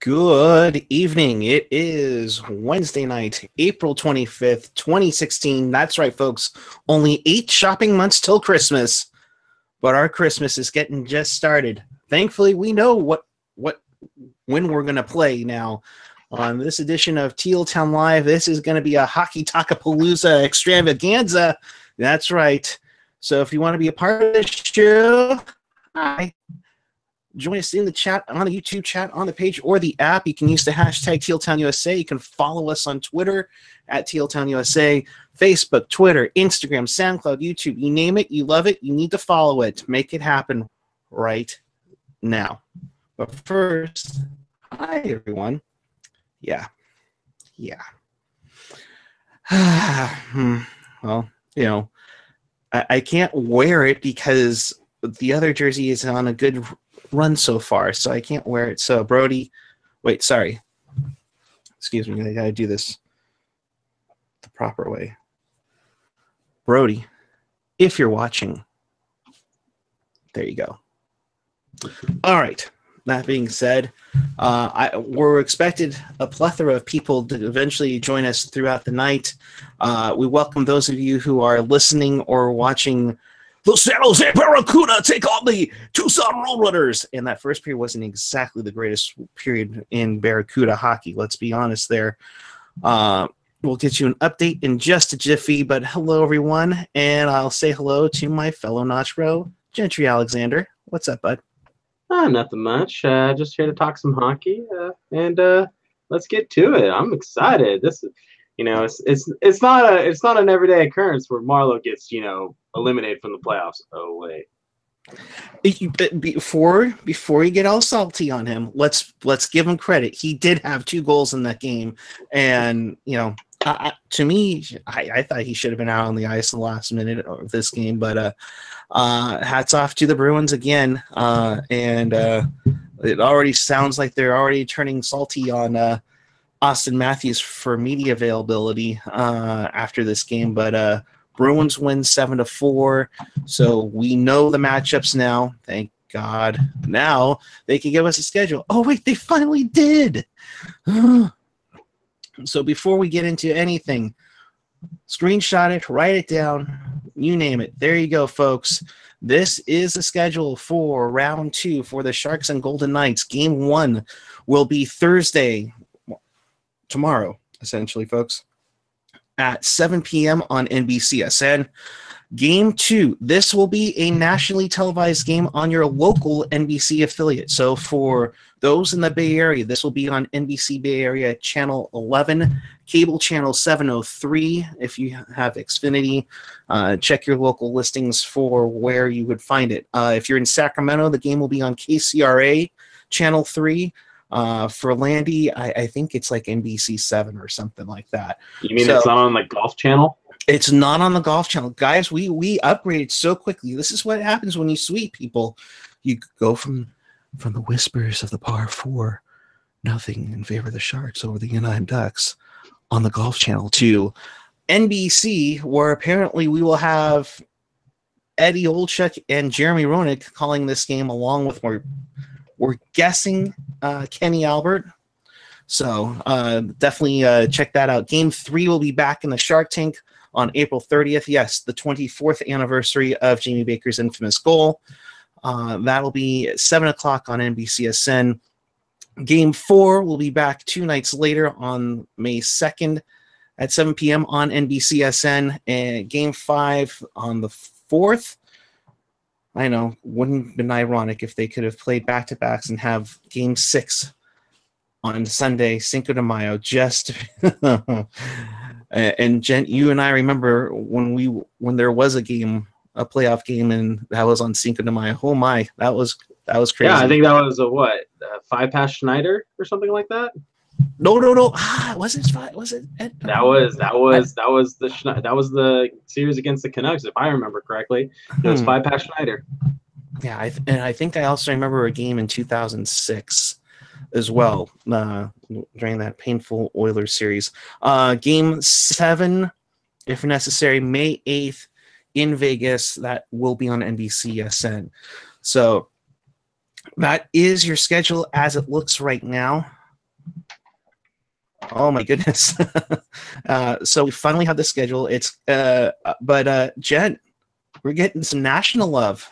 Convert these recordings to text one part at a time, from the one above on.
Good evening. It is Wednesday night, April 25th, 2016. That's right, folks. Only 8 shopping months till Christmas, but our Christmas is getting just started. Thankfully, we know when we're going to play now. On this edition of Teal Town Live, this is going to be a Hockey Takapalooza Extravaganza. That's right. So if you want to be a part of this show, hi. Join us in the chat, on the YouTube chat, on the page, or the app. You can use the hashtag TealTownUSA. You can follow us on Twitter at TealTownUSA, Facebook, Twitter, Instagram, SoundCloud, YouTube. You name it, you love it, you need to follow it. Make it happen right now. But first, hi, everyone. Yeah. Well, I can't wear it because the other jersey is on a good run so far, so I can't wear it. So Brody, wait, sorry. Excuse me, I gotta do this the proper way. Brody, if you're watching, there you go. All right. That being said, we're expected a plethora of people to eventually join us throughout the night. We welcome those of you who are listening or watching the San Jose Barracuda take on the Tucson Roadrunners. And that first period wasn't exactly the greatest period in Barracuda hockey. Let's be honest there. We'll get you an update in just a jiffy, but hello, everyone. And I'll say hello to my fellow Notch Bro, Gentry Alexander. What's up, bud? Nothing much. Just here to talk some hockey, and let's get to it. I'm excited. This is, it's not an everyday occurrence where Marlowe gets eliminated from the playoffs. Oh wait. Before you get all salty on him, let's give him credit. He did have 2 goals in that game, and to me, I thought he should have been out on the ice in the last minute of this game. But hats off to the Bruins again, and it already sounds like they're already turning salty on Austin Matthews for media availability after this game. But Bruins win 7-4, so we know the matchups now. Thank God. Now they can give us a schedule. Oh wait, they finally did. So before we get into anything, screenshot it, write it down, you name it. There you go, folks. This is the schedule for round 2 for the Sharks and Golden Knights. Game 1 will be Thursday, tomorrow, essentially, folks, at 7 p.m. on NBCSN. Game 2, this will be a nationally televised game on your local NBC affiliate. So for those in the Bay Area, this will be on NBC Bay Area Channel 11, cable channel 703. If you have Xfinity, check your local listings for where you would find it. If you're in Sacramento, the game will be on KCRA Channel 3. For Landy, I think it's like NBC 7 or something like that. You mean it's not on the Golf Channel? It's not on the Golf Channel. Guys, we upgraded so quickly. This is what happens when you sweep people. You go from the whispers of the par 4, nothing in favor of the Sharks over the Anaheim Ducks on the Golf Channel to NBC, where apparently we will have Eddie Olczyk and Jeremy Roenick calling this game, along with we're guessing Kenny Albert. So definitely check that out. Game 3 will be back in the Shark Tank on April 30th. Yes, the 24th anniversary of Jamie Baker's infamous goal. That'll be at 7 o'clock on NBCSN. Game 4 will be back 2 nights later on May 2nd at 7 p.m. on NBCSN. And Game 5 on the 4th. I know, wouldn't have been ironic if they could have played back-to-backs and have Game 6 on Sunday, Cinco de Mayo, just and Jen, you and I remember when there was a playoff game, and that was on Cinco de Mayo. Oh my, that was crazy. Yeah, I think that was a 5-pass Schneider or something like that. No. Was it? That was the series against the Canucks, if I remember correctly. It was 5-pass Schneider. Yeah, I think I also remember a game in 2006 as well, during that painful Oilers series. Game 7, if necessary, May 8th in Vegas. That will be on NBCSN. So that is your schedule as it looks right now. Oh my goodness. So we finally have the schedule. But Jen, we're getting some national love.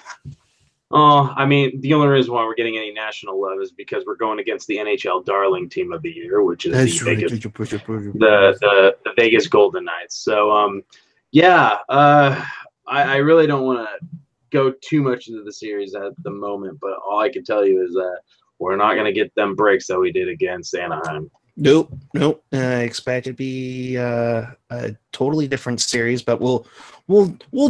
Oh, I mean, the only reason why we're getting any national love is because we're going against the NHL darling team of the year, which is the That's right. Vegas, the Vegas Golden Knights. So, yeah, I really don't want to go too much into the series at the moment, but all I can tell you is that we're not going to get them breaks that we did against Anaheim. Nope. I expect it to be a totally different series, but we'll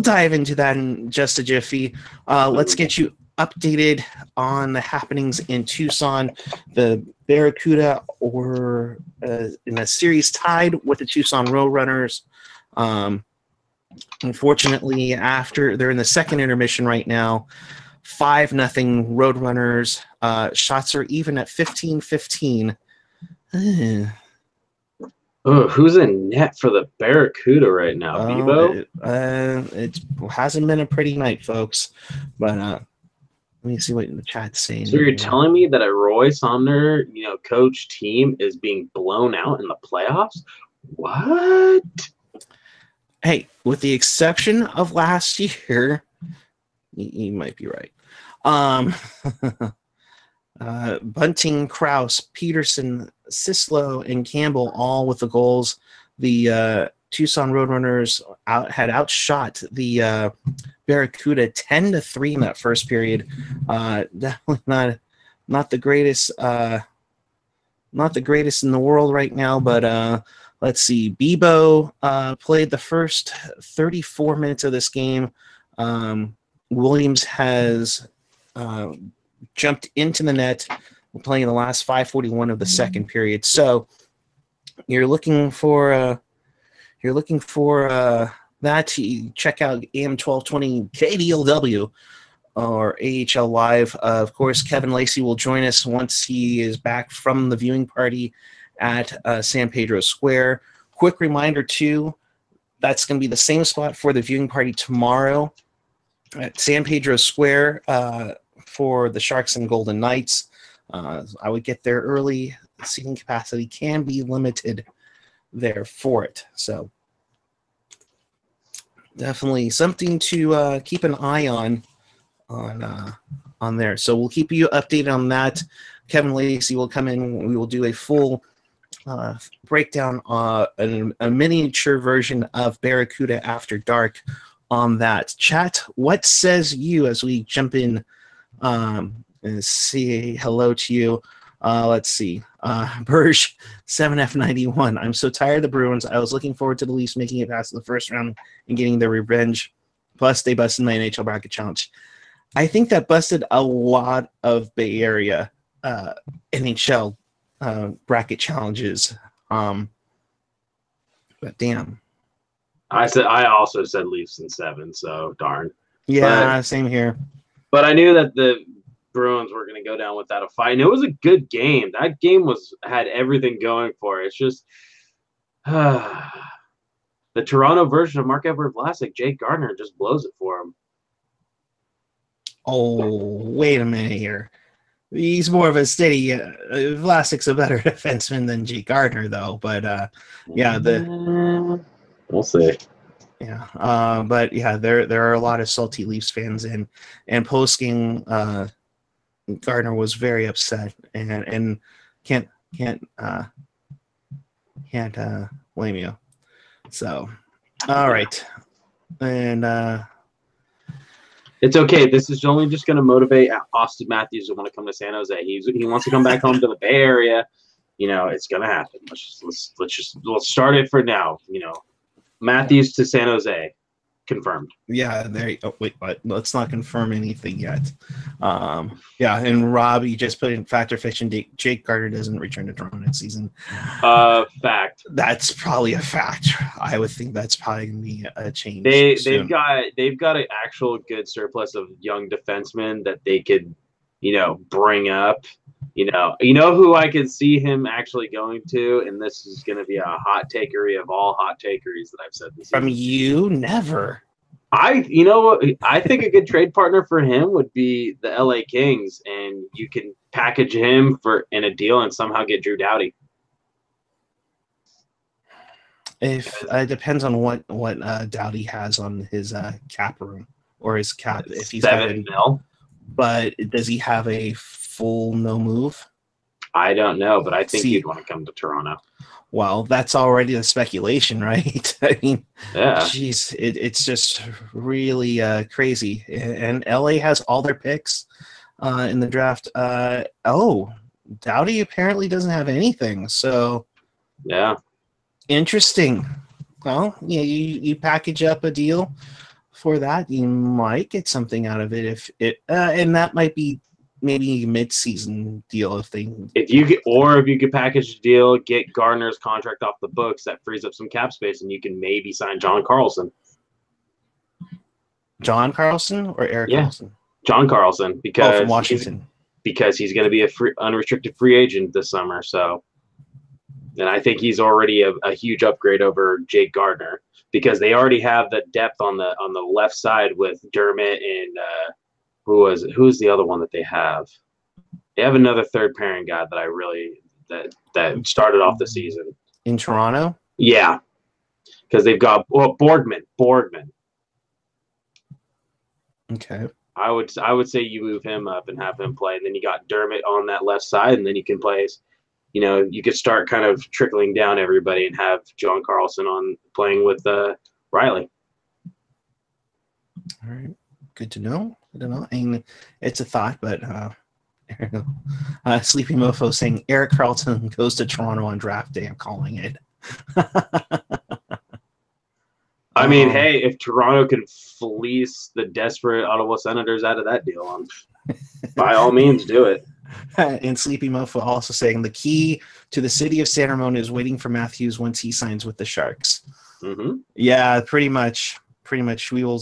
dive into that in just a jiffy. Let's get you updated on the happenings in Tucson. The Barracuda were in a series tied with the Tucson Roadrunners. Unfortunately, after they're in the second intermission right now, 5-0 Roadrunners. Shots are even at 15-15. Oh, who's in net for the Barracuda right now? Bebo? It hasn't been a pretty night, folks. But let me see what the chat's saying. So you're telling me that a Roy Somner, coach team is being blown out in the playoffs? What? Hey, with the exception of last year, you might be right. Bunting, Krause, Peterson, Sislo, and Campbell all with the goals. The Tucson Roadrunners had outshot the Barracuda 10-3 in that first period. Definitely not the greatest not the greatest in the world right now, but let's see. Bebo played the first 34 minutes of this game. Williams has jumped into the net. We're playing the last 5:41 of the second period. So you're looking for that. Check out AM 1220 KDLW or AHL Live. Of course, Kevin Lacey will join us once he is back from the viewing party at San Pedro Square. Quick reminder too, that's going to be the same spot for the viewing party tomorrow at San Pedro Square for the Sharks and Golden Knights. I would get there early. The seating capacity can be limited there for it. So definitely something to keep an eye on there. So we'll keep you updated on that. Kevin Lacey will come in. We will do a full breakdown, a miniature version of Barracuda After Dark on that. Chat, what says you as we jump in and say hello to you? Let's see. Burge 7F91. I'm so tired of the Bruins. I was looking forward to the Leafs making it past the first round and getting their revenge. Plus, they busted my NHL bracket challenge. I think that busted a lot of Bay Area NHL bracket challenges. But damn. I also said Leafs in 7, so darn. Yeah, same here. But I knew that the Bruins were going to go down without a fight, and it was a good game. That game had everything going for it. It's just the Toronto version of Marc-Edouard Vlasic, Jake Gardiner, just blows it for him. Oh, wait a minute here. He's more of a steady. Vlasic's a better defenseman than Jake Gardiner, though. But yeah, we'll see. Yeah, but yeah, there are a lot of salty Leafs fans, and post-game, Gardner was very upset, and can't blame you. So, all right, and it's okay. This is only just going to motivate Austin Matthews to want to come to San Jose. He wants to come back home to the Bay Area. It's going to happen. Let's start it for now. Matthews to San Jose, confirmed. Yeah, wait, but let's not confirm anything yet. Yeah, and Rob, you just put in factor fiction. Jake Gardiner doesn't return to Toronto next season. Fact. That's probably a fact. I would think that's probably gonna be a change. They've got an actual good surplus of young defensemen that they could, bring up. You know who I could see him actually going to, and this is going to be a hot takery of all hot takeries that I've said this from season. you. Never. I think a good trade partner for him would be the LA Kings, and you can package him in a deal and somehow get Drew Doughty. If it depends on what Doughty has on his cap room or his cap, if he's got $7 million. But does he have a full no move? I don't know, but I think See, he'd want to come to Toronto. Well, that's already the speculation, right? I mean, Yeah, geez, it's just really crazy. And LA has all their picks in the draft. Doughty apparently doesn't have anything. So, yeah. interesting. Well, yeah, you package up a deal for that, you might get something out of it. If it and that might be maybe a mid-season deal if you could package a deal, get Gardner's contract off the books, that frees up some cap space, and you can maybe sign John Carlson. John Carlson or Eric Carlson? John Carlson, because from Washington. Because he's going to be a unrestricted free agent this summer. So, and I think he's already a huge upgrade over Jake Gardner, because they already have the depth on the left side with Dermott and who's the other one that they have? They have another third pairing guy that I really that started off the season in Toronto. Yeah, because they've got Borgman. Okay. I would say you move him up and have him play, and then you got Dermott on that left side, and then you can play. You know, you could start kind of trickling down everybody and have John Carlson on playing with Riley. All right, good to know. I don't know. I mean, it's a thought, but Sleepy Mofo saying Eric Carlson goes to Toronto on draft day. I'm calling it. I mean, hey, if Toronto can fleece the desperate Ottawa Senators out of that deal, by all means, do it. And Sleepy Mofo also saying the key to the city of San Ramon is waiting for Matthews once he signs with the Sharks. Mm-hmm. Yeah, pretty much. We will.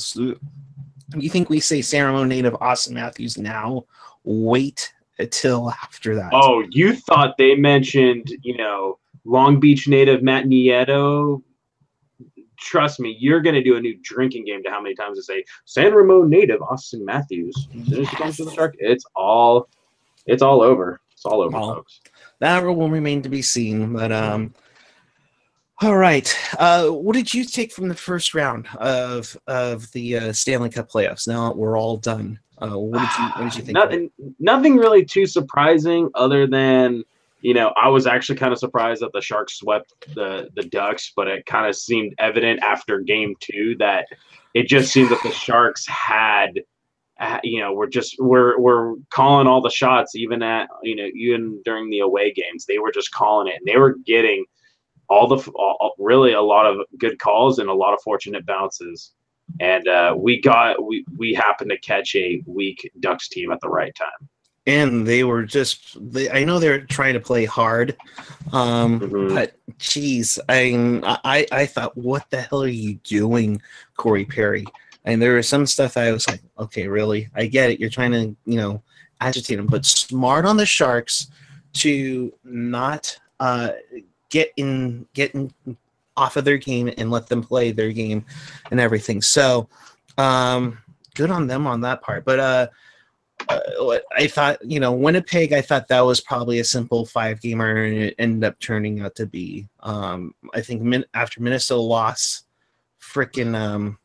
You think we say San Ramon native Austin Matthews now? Wait until after that. Oh, you thought they mentioned, Long Beach native Matt Nieto? Trust me, you're going to do a new drinking game to how many times they say San Ramon native Austin Matthews. As soon as he comes to the Shark, it's all over. It's all over, folks. That will remain to be seen. But all right. What did you take from the first round of the Stanley Cup playoffs? Now we're all done. What did you think? Nothing really too surprising, other than I was actually kind of surprised that the Sharks swept the Ducks, but it kind of seemed evident after Game 2 that it just seemed that the Sharks had, we're calling all the shots, even during the away games, they were just calling it, and they were getting really a lot of good calls and a lot of fortunate bounces, and we happened to catch a weak Ducks team at the right time. And they were I know they're trying to play hard, but geez, I thought, what the hell are you doing, Corey Perry? And there was some stuff I was like, okay, really? I get it. You're trying to, agitate them, but smart on the Sharks to not get in off of their game and let them play their game and everything. So good on them on that part. But I thought, Winnipeg, I thought that was probably a simple 5-gamer, and it ended up turning out to be, I think after Minnesota lost, freaking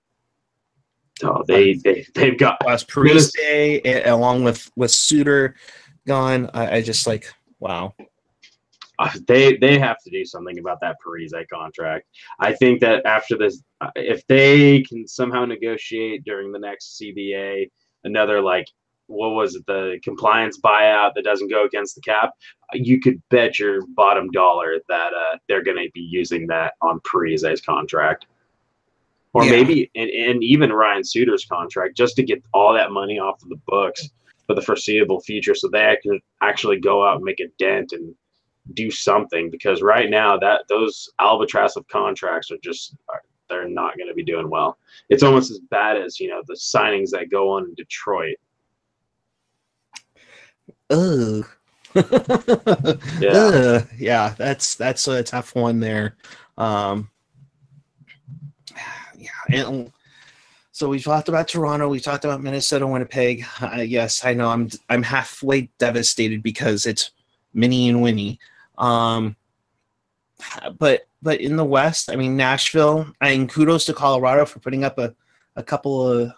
they've got Parise along with Suter gone. I just like, wow. They have to do something about that Parise contract. I think that after this, if they can somehow negotiate during the next CBA another, what was it, the compliance buyout that doesn't go against the cap, you could bet your bottom dollar that they're going to be using that on Parise's contract. Or maybe, and even Ryan Suter's contract, just to get all that money off of the books for the foreseeable future, so they can actually go out and make a dent and do something. Because right now, those albatross of contracts they're not going to be doing well. It's almost as bad as the signings that go on in Detroit. Yeah, that's a tough one there. And so we talked about Toronto, we talked about Minnesota, Winnipeg. Yes, I know I'm halfway devastated because it's Minnie and Winnie. but in the West, I mean, Nashville. I mean, kudos to Colorado for putting up a couple of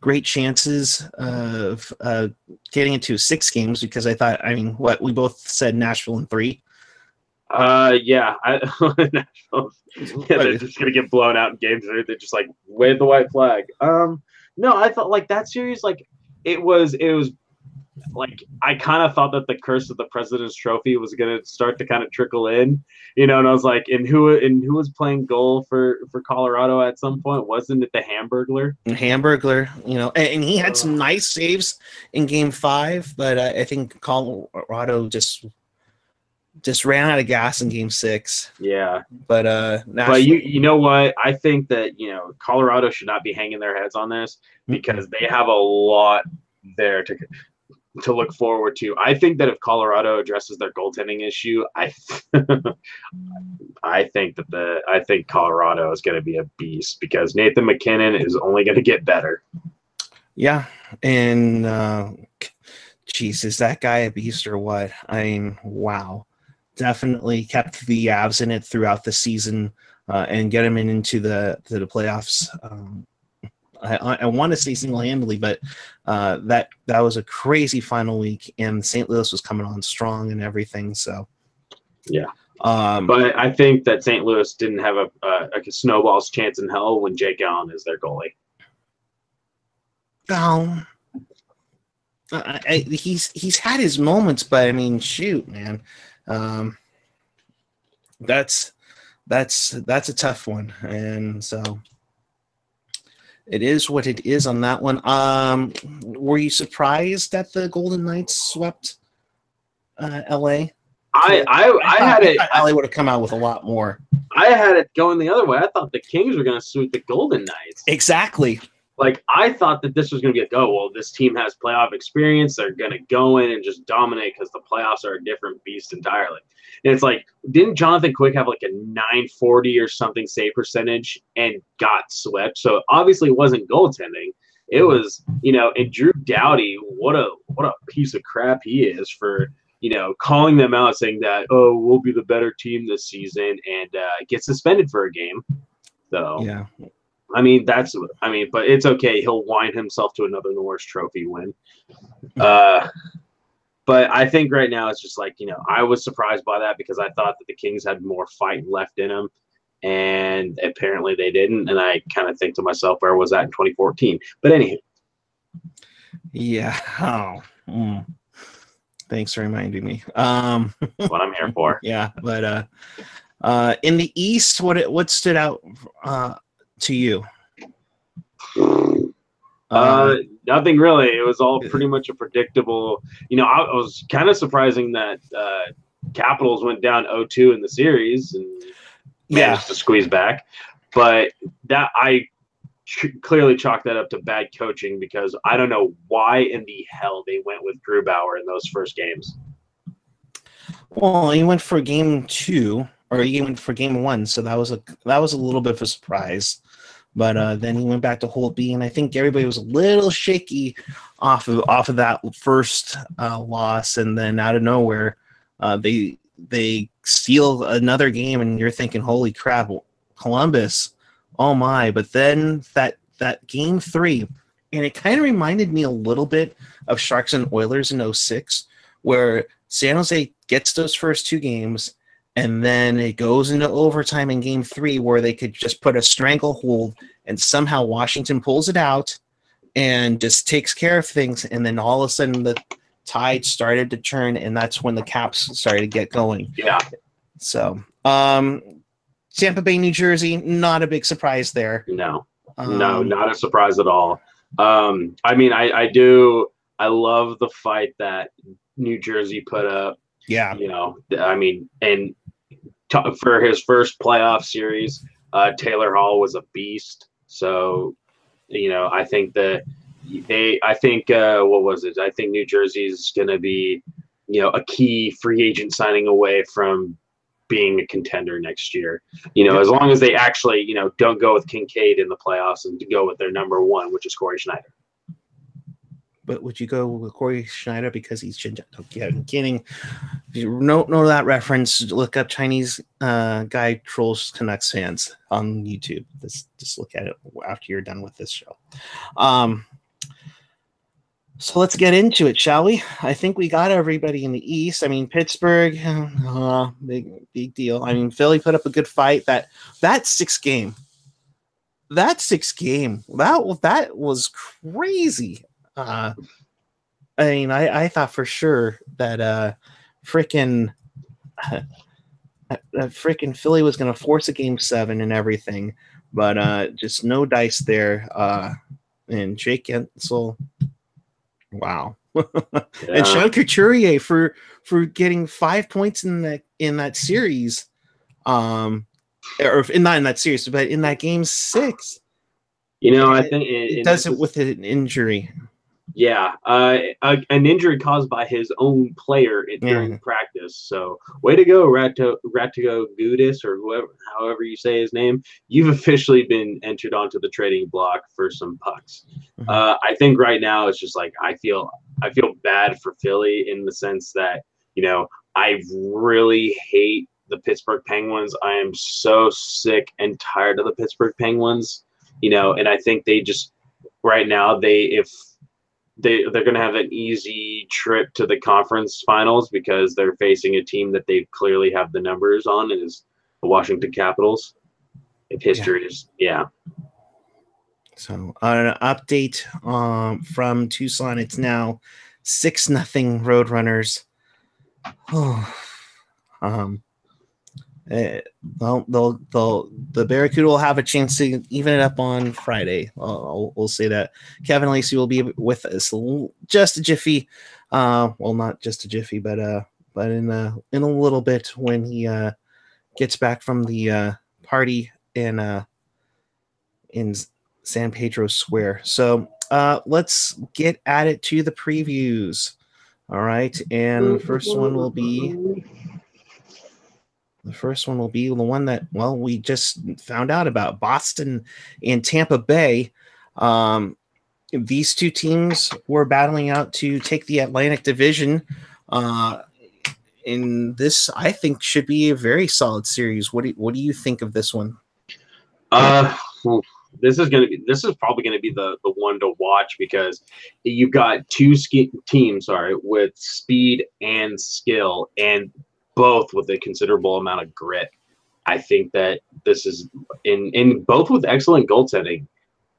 great chances of getting into 6 games, because I thought, I mean, what we both said, Nashville in 3. Yeah, they're just gonna get blown out in games. They're just like wave the white flag. No, I thought like that series, like it was like I kind of thought that the curse of the President's Trophy was gonna start to kind of trickle in, and I was like, and who was playing goal for Colorado at some point? Wasn't it the Hamburglar? Hamburglar, and he had some nice saves in Game 5, but I think Colorado just ran out of gas in Game 6. Yeah, but you know what? I think that Colorado should not be hanging their heads on this, because they have a lot there to look forward to. I think that if Colorado addresses their goaltending issue, I think Colorado is going to be a beast, because Nathan McKinnon is only going to get better. Yeah, and geez, is that guy a beast or what? I mean, wow. Definitely kept the Avs in it throughout the season, and get him into the playoffs. I want to say single-handedly, but that was a crazy final week, and St. Louis was coming on strong and everything. So yeah, but I think that St. Louis didn't have a snowball's chance in hell when Jake Allen is their goalie. He's had his moments, but I mean, shoot, man. That's a tough one, and so it is what it is on that one. Were you surprised that the Golden Knights swept LA? I had it. LA would have come out with a lot more. I had it going the other way. I thought the Kings were going to sweep the Golden Knights. Exactly. Like, I thought that this was going to be like, oh, well, this team has playoff experience. They're going to go in and just dominate, because the playoffs are a different beast entirely. And it's like, didn't Jonathan Quick have like a 940 or something save percentage and got swept? So obviously it wasn't goaltending. It was, and Drew Doughty, what a piece of crap he is for, calling them out, saying that, oh, we'll be the better team this season, and get suspended for a game. So yeah. I mean, but it's okay. He'll wind himself to another Norris Trophy win. But I think right now it's just like, I was surprised by that, because I thought that the Kings had more fight left in them, and apparently they didn't. And I kind of think to myself, where was that in 2014? But anyway. Yeah. Oh. Thanks for reminding me. What I'm here for. Yeah, but in the East, what stood out to you? Nothing really. It was all pretty much a predictable. I was kind of surprising that Capitals went down 0-2 in the series and managed to squeeze back, but that I clearly chalk that up to bad coaching, because I don't know why in the hell they went with Grubauer in those first games. Well, he went for game 2, or he went for game 1, so that was a little bit of a surprise. But then he went back to Holtby, and I think everybody was a little shaky off of that first loss, and then out of nowhere, they steal another game, and you're thinking, "Holy crap, Columbus! Oh my!" But then that game 3, and it kind of reminded me a little bit of Sharks and Oilers in 06, where San Jose gets those first 2 games. And then it goes into overtime in game 3, where they could just put a stranglehold, and somehow Washington pulls it out and just takes care of things. And then all of a sudden the tide started to turn, and that's when the Caps started to get going. Yeah. So Tampa Bay, New Jersey, not a big surprise there. No, not a surprise at all. I mean, I love the fight that New Jersey put up. Yeah. I mean, and for his first playoff series, Taylor Hall was a beast. So, I think that what was it? I think New Jersey's going to be, a key free agent signing away from being a contender next year. As long as they actually, don't go with Kincaid in the playoffs and to go with their number 1, which is Corey Schneider. But would you go with Corey Schneider because he's Chin? Okay, I'm kidding. If you know that reference, look up Chinese guy trolls Canucks fans on YouTube. Just look at it after you're done with this show. So let's get into it, shall we? I think we got everybody in the East. I mean, Pittsburgh, big deal. I mean, Philly put up a good fight. That sixth game, that was crazy. I mean, I thought for sure that freaking Philly was going to force a game 7 and everything, but just no dice there. And Jake Gensel. Wow. And Sean Couturier for getting 5 points in that series. Or not in that series, but in that game 6. I think it does it with an injury. Yeah, an injury caused by his own player during practice. So, way to go, Ratko Gudis, or however you say his name. You've officially been entered onto the trading block for some pucks. Mm-hmm. I think right now it's just like I feel bad for Philly in the sense that I really hate the Pittsburgh Penguins. I am so sick and tired of the Pittsburgh Penguins. And I think they just right now they're going to have an easy trip to the conference finals because they're facing a team that they clearly have the numbers on, and is the Washington Capitals. If history is, So an update from Tucson. It's now 6-0 Roadrunners. The Barracuda will have a chance to even it up on Friday. We'll say that Kevin Lacey will be with us just a jiffy. Well, not just a jiffy, but in a little bit when he gets back from the party in San Pedro Square. So let's get at it to the previews. All right, and the first one will be the one that, well, we just found out about, Boston and Tampa Bay. These two teams were battling out to take the Atlantic Division. In this, I think, should be a very solid series. What do you think of this one? This is probably gonna be the one to watch because you've got two teams, with speed and skill, and both with a considerable amount of grit. I think that this is in both with excellent goaltending.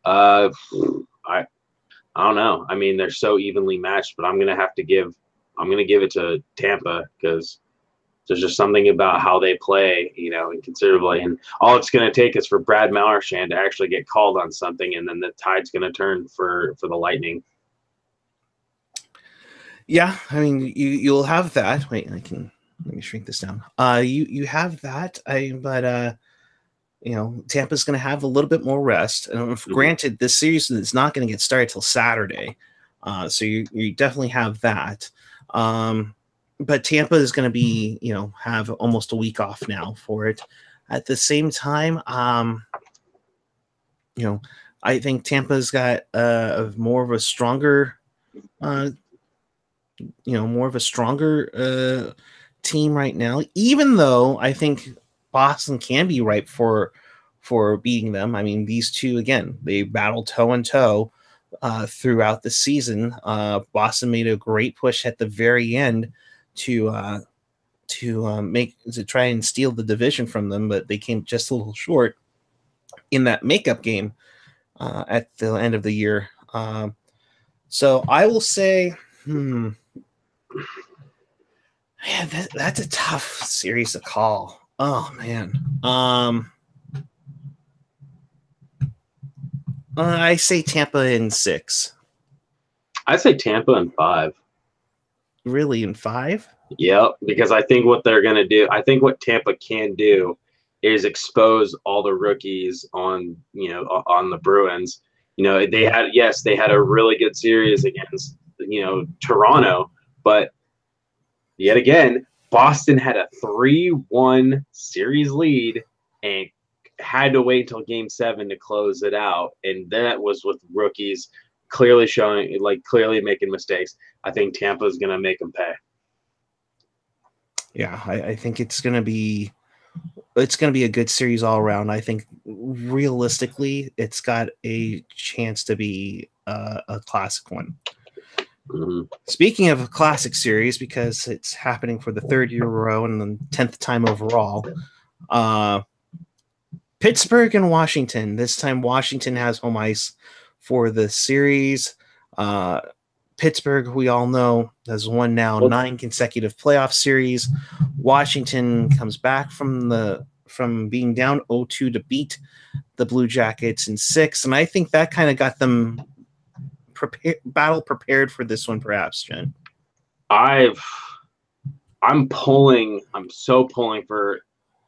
I don't know. I mean, they're so evenly matched, but I'm gonna give it to Tampa because there's just something about how they play, and considerably. And all it's gonna take is for Brad Marchand to actually get called on something, and then the tide's gonna turn for the Lightning. Yeah, I mean, you'll have that. Wait, let me shrink this down. You have that. Tampa's going to have a little bit more rest. And granted, this series is not going to get started till Saturday, so you definitely have that. But Tampa is going to be, have almost a week off now for it. At the same time, I think Tampa's got more of a stronger team right now, even though I think Boston can be ripe for beating them. I mean, these two, again, they battled toe and toe throughout the season. Boston made a great push at the very end to try and steal the division from them, but they came just a little short in that makeup game at the end of the year. So I will say, man, that's a tough series to call. Oh man. I say Tampa in 6. I say Tampa in 5. Really, in 5? Yep, because I think what they're gonna do, I think what Tampa can do is expose all the rookies on the Bruins. They had a really good series against Toronto, but yet again, Boston had a 3-1 series lead and had to wait until Game 7 to close it out, and that was with rookies clearly showing, like clearly making mistakes. I think Tampa is going to make them pay. Yeah, I think it's gonna be a good series all around. I think realistically, it's got a chance to be a classic one. Mm-hmm. Speaking of a classic series, because it's happening for the third year in a row and the 10th time overall, Pittsburgh and Washington. This time, Washington has home ice for the series. Pittsburgh, we all know, has won now 9 consecutive playoff series. Washington comes back from being down 0-2 to beat the Blue Jackets in 6, and I think that kind of got them prepared for this one, perhaps, Jen. I'm so pulling for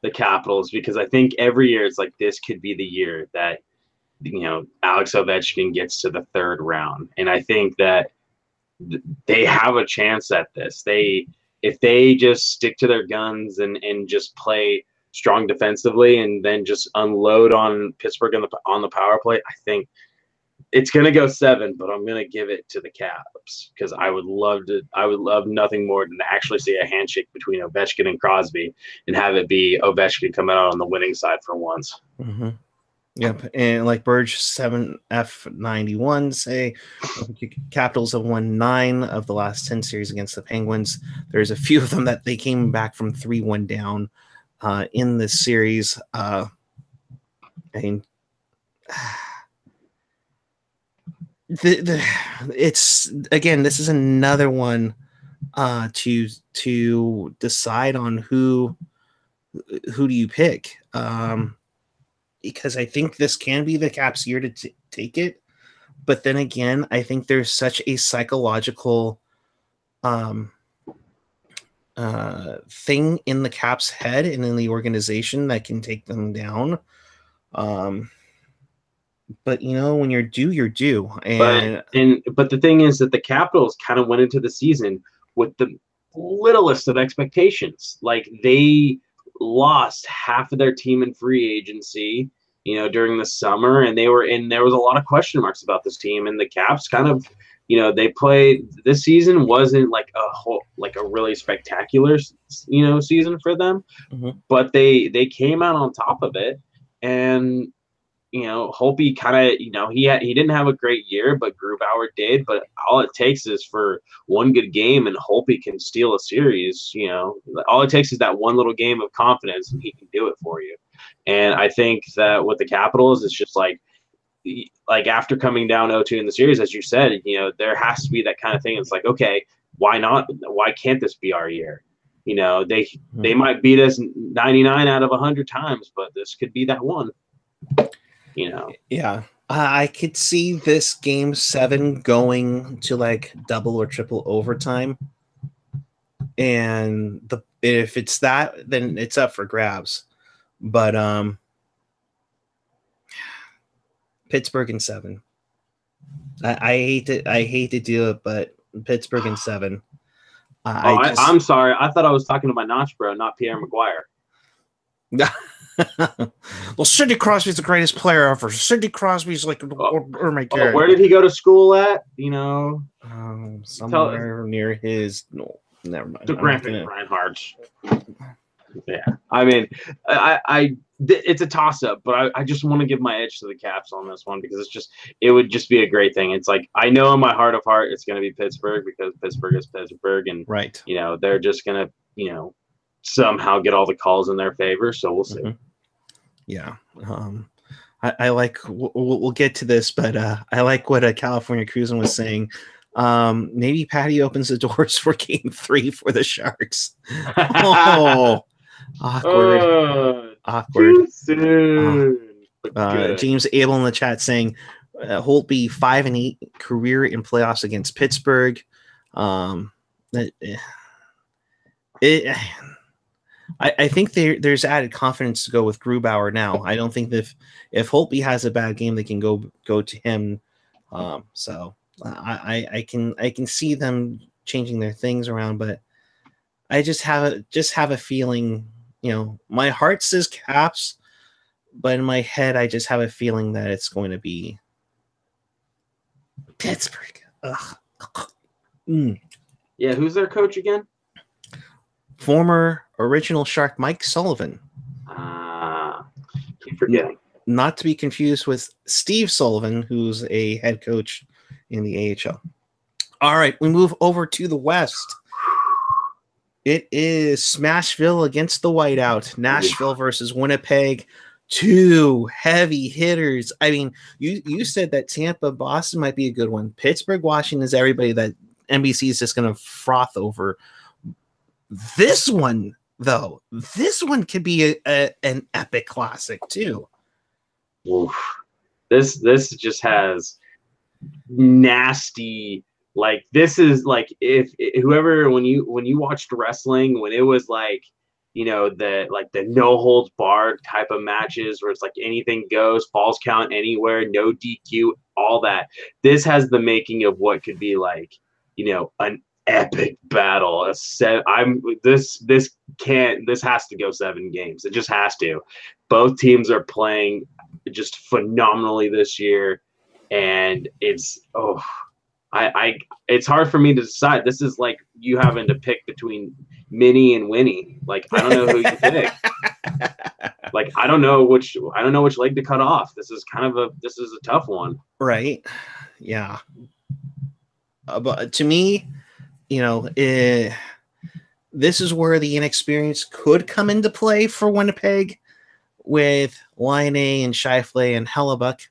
the Capitals because I think every year it's like this could be the year that Alex Ovechkin gets to the third round, and I think that they have a chance at this. If they just stick to their guns and just play strong defensively and then just unload on Pittsburgh on the power play, I think it's going to go 7, but I'm going to give it to the Caps because I would love nothing more than to actually see a handshake between Ovechkin and Crosby and have it be Ovechkin coming out on the winning side for once. Mm-hmm. Yep, and like Burge 7F91 say, Capitals have won 9 of the last 10 series against the Penguins. There's a few of them that they came back from 3-1 down in this series. It's again, this is another one to decide on who do you pick. Because I think this can be the Caps' year to take it. But then again, I think there's such a psychological thing in the Caps' head and in the organization that can take them down. But when you're due, you're due. But the thing is that the Capitals kind of went into the season with the littlest of expectations. Like they lost half of their team in free agency, during the summer, and there was a lot of question marks about this team. And the Caps kind of, they played this season wasn't like a really spectacular, season for them, but they came out on top of it. And Holtby kind of, he didn't have a great year, but Grubauer did. But all it takes is for one good game, and Holtby can steal a series. All it takes is that one little game of confidence, and he can do it for you. And I think that with the Capitals, it's just like after coming down 0-2 in the series, as you said, there has to be that kind of thing. It's like, okay, why not? Why can't this be our year? They might beat us 99 out of 100 times, but this could be that one. Yeah, I could see this game 7 going to like double or triple overtime, and if it's that, then it's up for grabs. But Pittsburgh in 7. I hate to do it, but Pittsburgh in 7. I'm sorry. I thought I was talking to my notch bro, not Pierre McGuire. Well, Sidney Crosby's the greatest player ever. Sidney Crosby's like, oh my God. Where did he go to school at? Somewhere near his. No, never mind. The Reinhardt. Yeah, I mean, it's a toss-up, but I just want to give my edge to the Caps on this one because it would just be a great thing. It's like I know in my heart of heart it's going to be Pittsburgh because Pittsburgh is Pittsburgh, and right, they're just going to somehow get all the calls in their favor. So we'll see. Yeah. I like, we'll get to this, but I like what California Cruising was saying. Maybe Patty opens the doors for game 3 for the Sharks. Oh, awkward. Too soon. James Abel in the chat saying Holtby 5-8 career in playoffs against Pittsburgh. I think there's added confidence to go with Grubauer now. I don't think that if Holtby has a bad game, they can go to him. So I can see them changing their things around, but I just have a feeling. My heart says Caps, but in my head, I just have a feeling that it's going to be Pittsburgh. Ugh. Mm. Yeah, who's their coach again? Former original Shark Mike Sullivan. Keep forgetting. Not to be confused with Steve Sullivan, who's a head coach in the AHL. All right, we move over to the West. It is Smashville against the Whiteout. Nashville versus Winnipeg. Two heavy hitters. I mean, you said that Tampa, Boston might be a good one. Pittsburgh, Washington is everybody that NBC is just going to froth over. This one, though, this one could be an epic classic, too. Oof. This just has nasty, like, this is like if whoever when you watched wrestling when it was like, you know, the no holds barred type of matches where it's like anything goes, falls count anywhere, no DQ, all that. This has the making of what could be like, you know, an epic battle. This has to go 7 games. It just has to. Both teams are playing just phenomenally this year, and it's it's hard for me to decide. This is like you having to pick between Minnie and Winnie. Like, I don't know who you pick. Like, I don't know which leg to cut off. This is a tough one. Right. Yeah. But to me, you know, this is where the inexperience could come into play for Winnipeg with Line A and Scheifele and Hellebuck.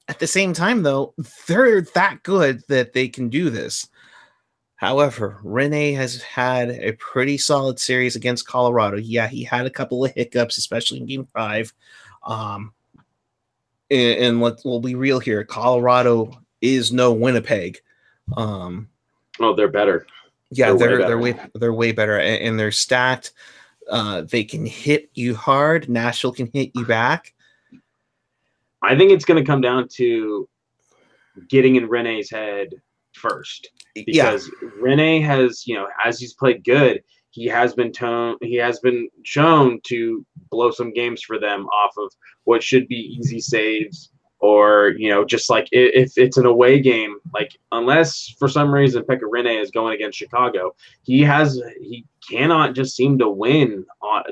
At the same time, though, they're that good that they can do this. However, Rene has had a pretty solid series against Colorado. Yeah, he had a couple of hiccups, especially in Game 5. And we'll be real here. Colorado is no Winnipeg. They're better. Yeah, they're way better, and they're stacked. They can hit you hard. Nashville can hit you back. I think it's going to come down to getting in Rene's head first, because Rene has, you know, as he's played good, he has been shown to blow some games for them off of what should be easy saves, or, you know, just like if it's an away game, like, unless for some reason Pekka Rinne is going against Chicago, he cannot just seem to win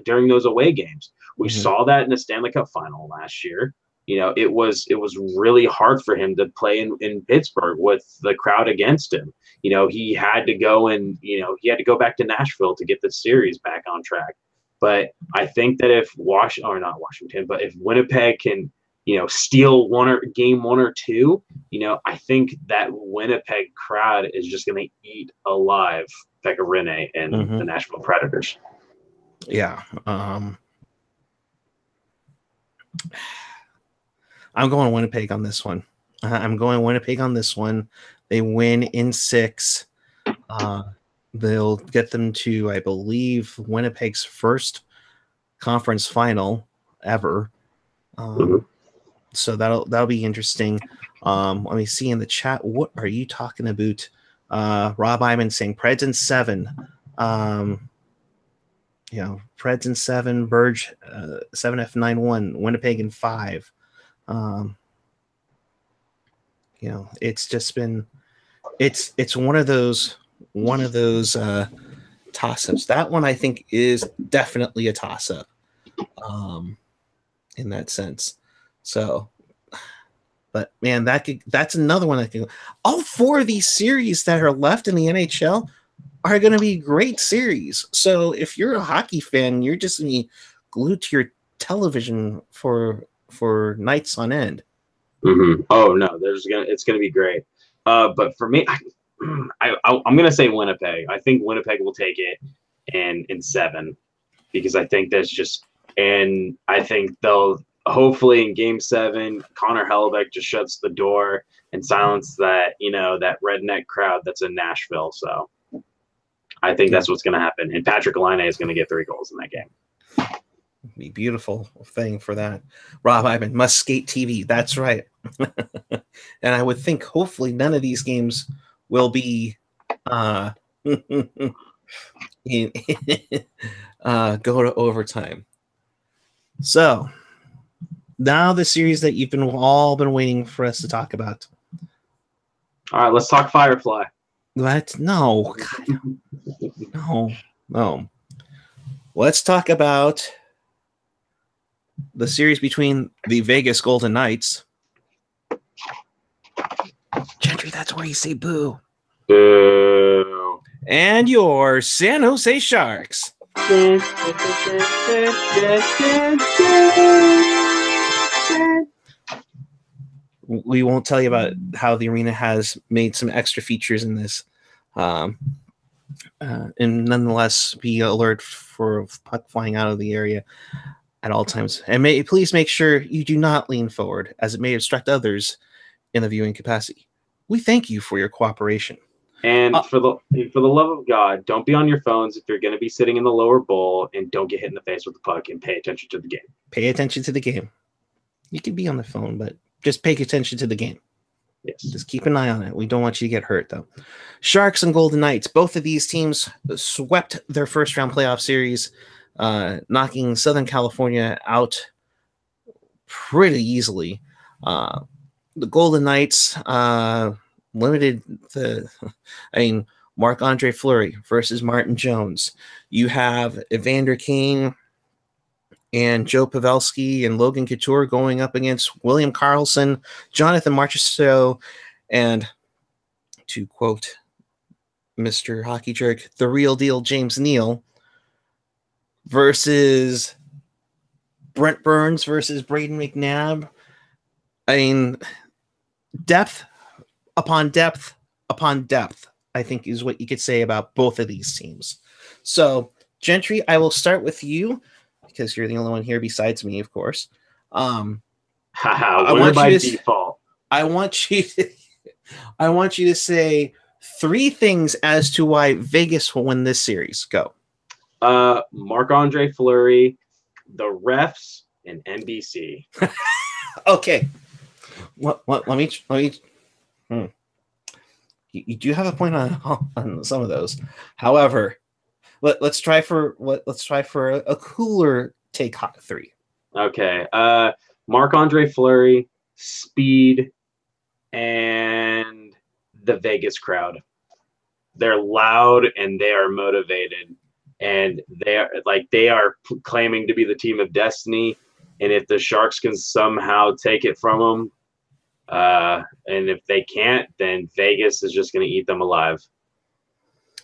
during those away games. We saw that in the Stanley Cup final last year. You know, it was really hard for him to play in Pittsburgh with the crowd against him. You know, he had to go back to Nashville to get the series back on track. But I think that if if Winnipeg can, you know, steal game 1 or 2, you know, I think that Winnipeg crowd is just going to eat alive Pekka Rinne and the Nashville Predators. Yeah. I'm going Winnipeg on this one. They win in 6. They'll get them to, I believe, Winnipeg's first conference final ever. So that'll be interesting. Let me see in the chat. What are you talking about? Rob Iman saying Preds in 7. You know, Preds in 7, Burge 7F91, Winnipeg in 5. You know, it's just been it's one of those toss-ups. That one I think is definitely a toss-up in that sense. So, but man, that's another one that can go. All 4 of these series that are left in the NHL are going to be great series. So if you're a hockey fan, you're just going to be glued to your television for nights on end. Oh no, it's gonna be great. But for me, I'm gonna say Winnipeg. I think Winnipeg will take it in 7, because I think that's just, and I think they'll hopefully in Game 7, Connor Hellebuck just shuts the door and silence that, you know, that redneck crowd that's in Nashville. So I think that's what's gonna happen, and Patrick Laine is gonna get 3 goals in that game. Be beautiful thing for that. Rob Ivan, Must Skate TV. That's right. And I would think hopefully none of these games will be go to overtime. So Now the series that you've all been waiting for us to talk about. All right, let's talk Firefly. What? No, God, no. Let's talk about the series between the Vegas Golden Knights. Gentry, that's where you say boo. Boo. And your San Jose Sharks. We won't tell you about how the arena has made some extra features in this. And nonetheless, be alert for puck flying out of the area at all times. And please make sure you do not lean forward, as it may obstruct others in the viewing capacity. We thank you for your cooperation. And for the love of God, don't be on your phones if you're going to be sitting in the lower bowl, and don't get hit in the face with the puck, and pay attention to the game. Pay attention to the game. You can be on the phone, but just pay attention to the game. Yes. Just keep an eye on it. We don't want you to get hurt, though. Sharks and Golden Knights. Both of these teams swept their first-round playoff series, knocking Southern California out pretty easily. The Golden Knights limited Marc-Andre Fleury versus Martin Jones. You have Evander Kane and Joe Pavelski and Logan Couture going up against William Karlsson, Jonathan Marchessault, and, to quote Mr. Hockey Jerk, the real deal James Neal, versus Brent Burns versus Braden McNabb. Depth upon depth upon depth, I think, is what you could say about both of these teams. So, Gentry, I will start with you, because you're the only one here besides me, of course. I want you to say three things as to why Vegas will win this series. Go. Marc-Andre Fleury, the refs, and NBC. Okay. Let me. You do have a point on some of those. However, let's try for a cooler take. Hot three. Okay. Marc-Andre Fleury, speed, and the Vegas crowd. They're loud and they are motivated, and they are claiming to be the team of destiny. And if the Sharks can somehow take it from them, and if they can't, then Vegas is just going to eat them alive.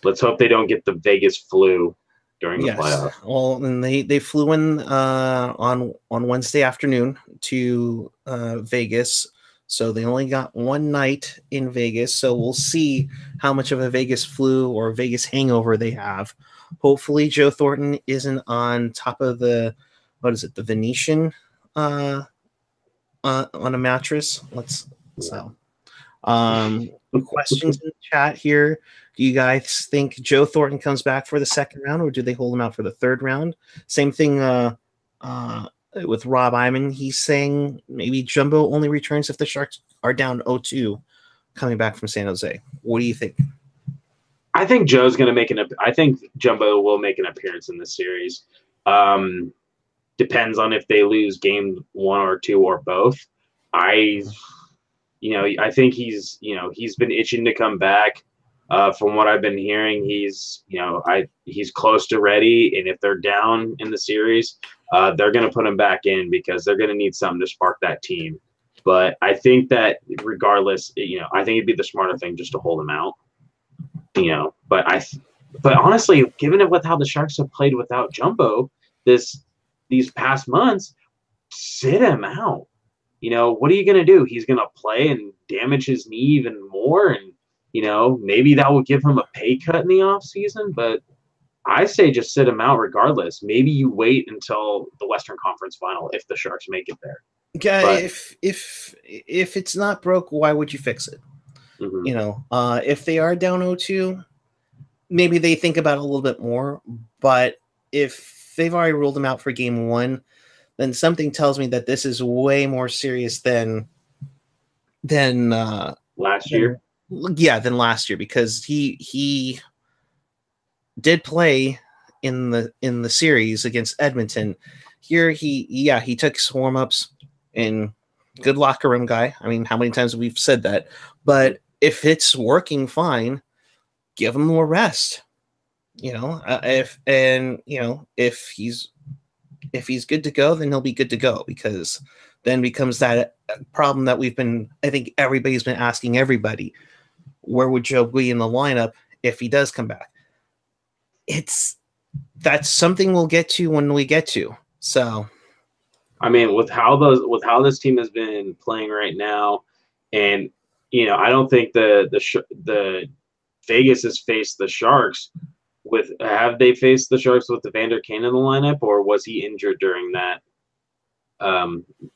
Let's hope they don't get the Vegas flu during the playoffs. Well, and they flew in on Wednesday afternoon to Vegas, so they only got one night in Vegas. So we'll see how much of a Vegas flu or Vegas hangover they have. Hopefully, Joe Thornton isn't on top of the Venetian on a mattress. Questions in the chat here. Do you guys think Joe Thornton comes back for the second round, or do they hold him out for the third round? Same thing with Rob Iman. He's saying maybe Jumbo only returns if the Sharks are down 0-2 coming back from San Jose. What do you think? I think Joe's going to I think Jumbo will make an appearance in this series. Depends on if they lose game 1 or 2 or both. I think he's been itching to come back. From what I've been hearing, he's close to ready. And if they're down in the series, they're going to put him back in because they're going to need something to spark that team. But I think that regardless, I think it'd be the smarter thing just to hold him out. But honestly, given it with how the Sharks have played without Jumbo these past months, sit him out. What are you going to do? He's going to play and damage his knee even more. And, maybe that will give him a pay cut in the offseason. But I say just sit him out regardless. Maybe you wait until the Western Conference Final if the Sharks make it there. Yeah, but if it's not broke, why would you fix it? Mm-hmm. If they are down 0-2, maybe they think about it a little bit more. But if they've already ruled them out for game 1, then something tells me that this is way more serious than last year. Than last year, because he did play in the series against Edmonton. Here he took his warm-ups and good locker room guy. I mean, how many times have we said that? But if it's working fine, give him more rest. If he's good to go, then he'll be good to go, because then becomes that problem that I think everybody's been asking everybody, where would Joe be in the lineup if he does come back? That's something we'll get to when we get to. So, I mean, with how this team has been playing right now, and I don't think the Vegas has faced the Sharks have they faced the Sharks with Evander Kane in the lineup, or was he injured during that?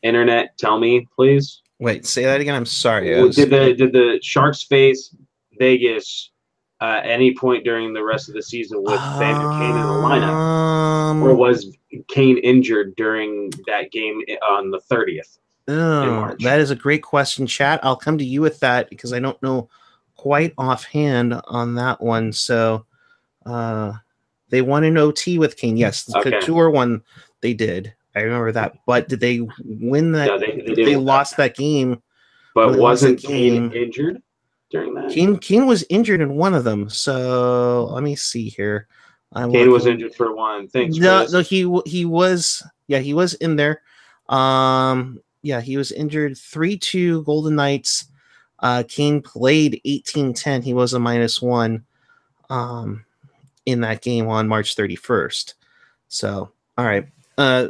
Internet, tell me, please. Wait, say that again. I'm sorry. Did the Sharks face Vegas at any point during the rest of the season with Evander Kane in the lineup, or was Kane injured during that game on the 30th? Oh, that is a great question, chat. I'll come to you with that because I don't know quite offhand on that one. So they won an OT with Kane. Yes, the Couture one they did. I remember that. But did they win that? No, they lost that game. But wasn't Kane injured during that? Kane was injured in one of them. So let me see here. Kane was injured for one. Thanks. No, he was. Yeah, he was in there. Yeah, he was injured. 3-2 Golden Knights. Kane played 18-10. He was a -1 in that game on March 31st. So, all right.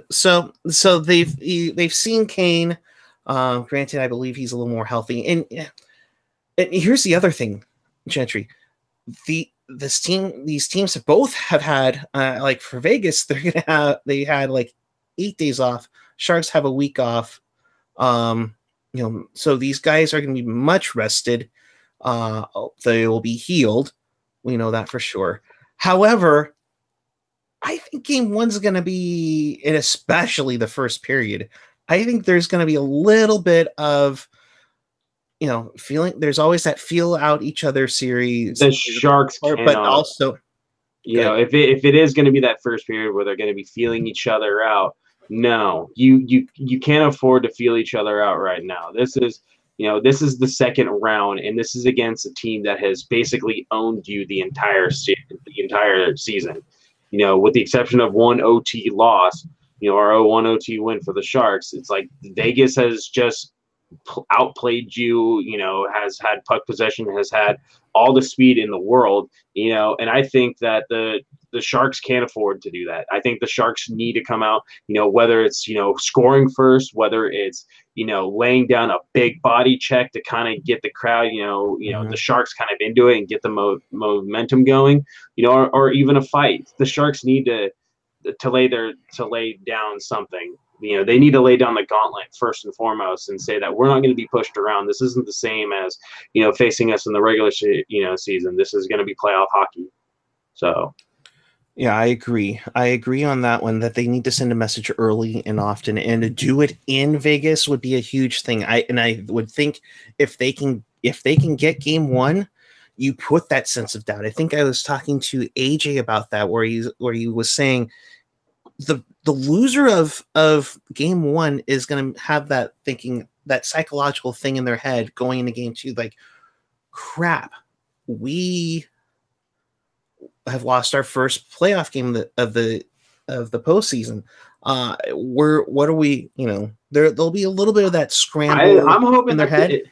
So they've seen Kane. Granted, I believe he's a little more healthy. And here's the other thing, Gentry. These teams both have had like for Vegas, they had like 8 days off. Sharks have a week off. So these guys are going to be much rested. They will be healed. We know that for sure. However, I think game one's going to be, and especially the first period, I think there's going to be a little bit of, feeling. There's always that feel out each other series. The Sharks but also, if it is going to be that first period where they're going to be feeling each other out, no, you can't afford to feel each other out right now. This is the second round, and this is against a team that has basically owned you the entire season. With the exception of one OT loss, our 0-1 OT win for the Sharks. It's like Vegas has just outplayed you. Has had puck possession, has had all the speed in the world. And I think that the Sharks can't afford to do that. I think the Sharks need to come out, whether it's, scoring first, whether it's, laying down a big body check to kind of get the crowd, the Sharks kind of into it and get the momentum going, or even a fight. The Sharks need to lay down something. They need to lay down the gauntlet first and foremost and say that we're not going to be pushed around. This isn't the same as, facing us in the regular, season. This is going to be playoff hockey. So. Yeah, I agree. I agree on that one, that they need to send a message early and often, and to do it in Vegas would be a huge thing. I would think if they can get game one, you put that sense of doubt. I think I was talking to AJ about that, where he was saying the loser of game one is going to have that thinking, that psychological thing in their head going into game two, like, crap, we have lost our first playoff game of the postseason. What are we? There'll be a little bit of that scramble. I'm hoping in their head.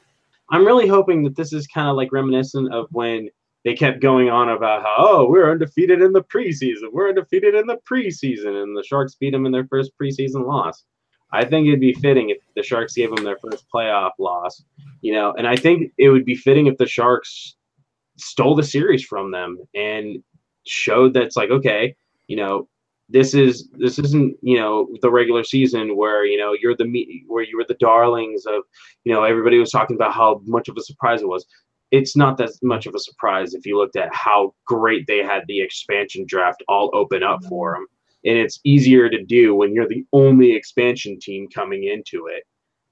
I'm really hoping that this is kind of like reminiscent of when they kept going on about how, we're undefeated in the preseason. We're undefeated in the preseason, and the Sharks beat them in their first preseason loss. I think it'd be fitting if the Sharks gave them their first playoff loss, and I think it would be fitting if the Sharks stole the series from them and showed that's like, okay, this isn't the regular season where you were the darlings of, everybody was talking about how much of a surprise it was. It's not that much of a surprise if you looked at how great they had the expansion draft all open up for them, and it's easier to do when you're the only expansion team coming into it.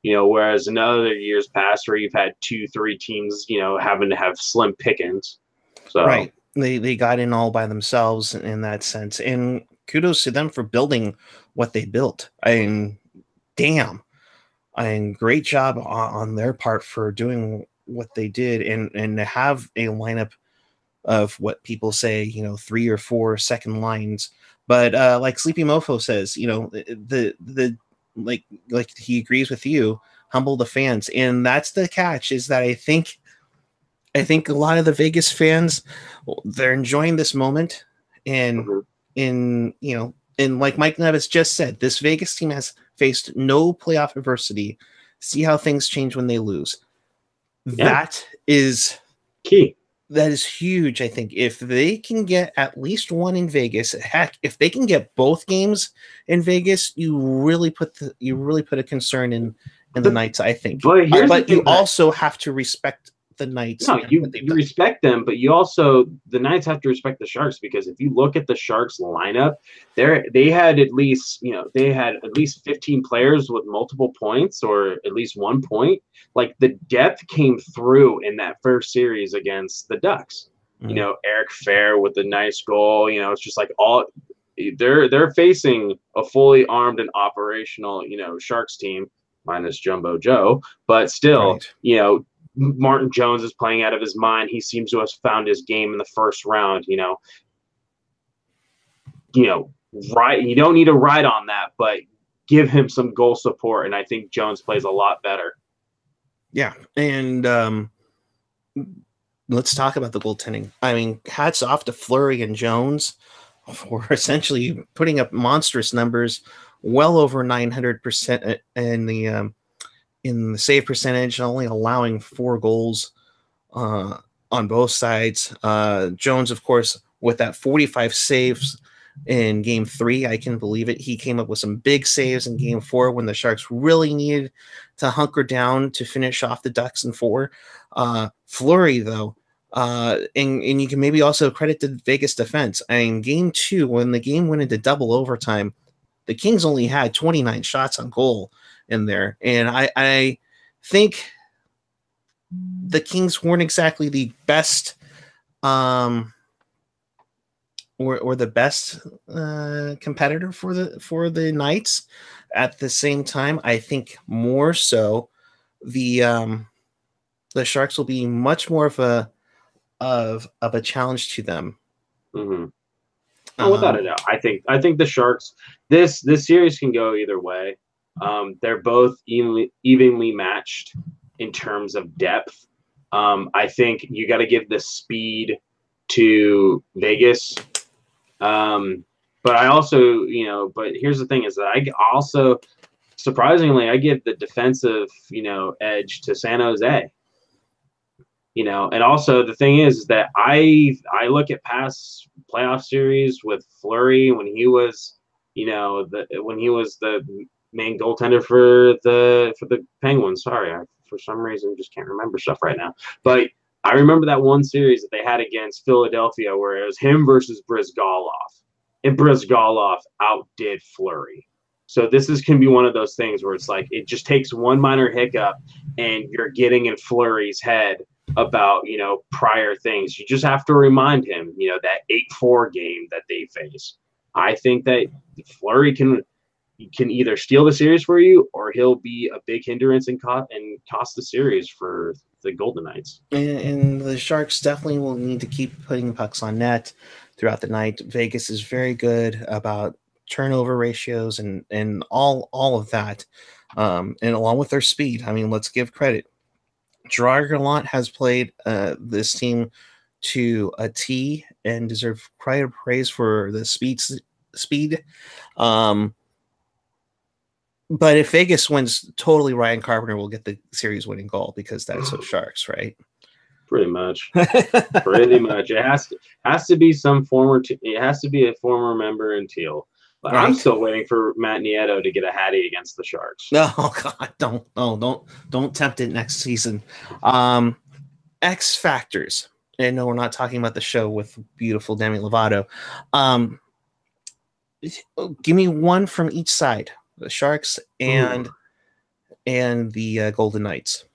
Whereas in other years past where you've had 2-3 teams, having to have slim pickings. So right. They got in all by themselves in that sense. And kudos to them for building what they built. I mean, damn. and great job on their part for doing what they did, and to have a lineup of what people say, 3 or 4 second lines. But like Sleepy Mofo says, the like he agrees with you, humble the fans, and that's the catch. Is that I think a lot of the Vegas fans, they're enjoying this moment, and Mhm. and like Mike Nevis just said, this Vegas team has faced no playoff adversity. See how things change when they lose. Yeah, That is key. that is huge. I think if they can get at least one in Vegas, heck, if they can get both games in Vegas, you really put a concern in the But Knights. I think, but here's the but you thing that also have to respect the Knights no, and what they've you done. respect them, but you also the Knights have to respect the Sharks because if you look at the Sharks lineup, they had at least 15 players with multiple points or at least 1 point. Like the depth came through in that first series against the Ducks. Mm. Eric Fair with the nice goal. It's just like all they're facing a fully armed and operational Sharks team minus Jumbo Joe, but still Right. Martin Jones is playing out of his mind. He seems to have found his game in the first round. Right. You don't need to ride on that, but give him some goal support, and I think Jones plays a lot better. Yeah, and let's talk about the goaltending. I mean, hats off to Fleury and Jones for essentially putting up monstrous numbers, well over 900% in the save percentage, only allowing 4 goals uh, on both sides. Jones, of course, with that 45 saves in game 3, I can believe it. He came up with some big saves in game 4 when the Sharks really needed to hunker down to finish off the Ducks in 4. Fleury, though, and you can maybe also credit the Vegas defense. I mean, game 2, when the game went into double overtime, the Kings only had 29 shots on goal in there. And I think the Kings weren't exactly the best or the best competitor for the Knights. At the same time, I think more so the Sharks will be much more of a challenge to them. Mm-hmm. Oh, without a Um, doubt. I think the Sharks this series can go either way. They're both evenly matched in terms of depth. I think you got to give the speed to Vegas. But I also, but here's the thing is that I also surprisingly I give the defensive, edge to San Jose. And also the thing is that I look at past playoff series with Fleury when he was, when he was the main goaltender for the Penguins. Sorry, I for some reason just can't remember stuff right now. But I remember that one series that they had against Philadelphia where it was him versus Brizgalov, and Brizgalov outdid Fleury. So this is can be one of those things where it's like it just takes one minor hiccup and you're getting in Fleury's head about prior things. You just have to remind him that 8-4 game that they face. I think that Fleury can either steal the series for you or he'll be a big hindrance and cost the series for the Golden Knights. and the Sharks definitely will need to keep putting pucks on net throughout the night. Vegas is very good about turnover ratios and all of that, and along with their speed. I mean, let's give credit. Gerard Gallant has played this team to a T and deserves quite a praise for the speed. Um, but if Vegas wins, totally Ryan Carpenter will get the series winning goal because that's the Sharks, right? Pretty much. Pretty much. It has to be some former. It has to be a former member in Teal. But I'm Right. still waiting for Matt Nieto to get a hattie against the Sharks. No, God, don't tempt it next season. X factors. And no, we're not talking about the show with beautiful Demi Lovato. Um, give me one from each side: the Sharks and Ooh. the Golden Knights.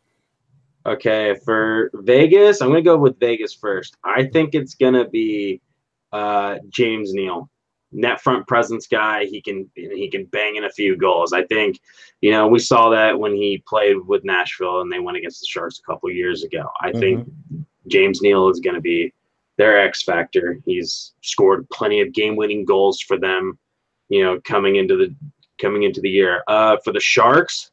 Okay, for Vegas, I'm gonna go with Vegas first. I think it's gonna be James Neal. net front presence guy. He can bang in a few goals. I think, we saw that when he played with Nashville and they went against the Sharks a couple years ago. I think James Neal is going to be their X factor. He's scored plenty of game-winning goals for them, coming into the year. For the Sharks,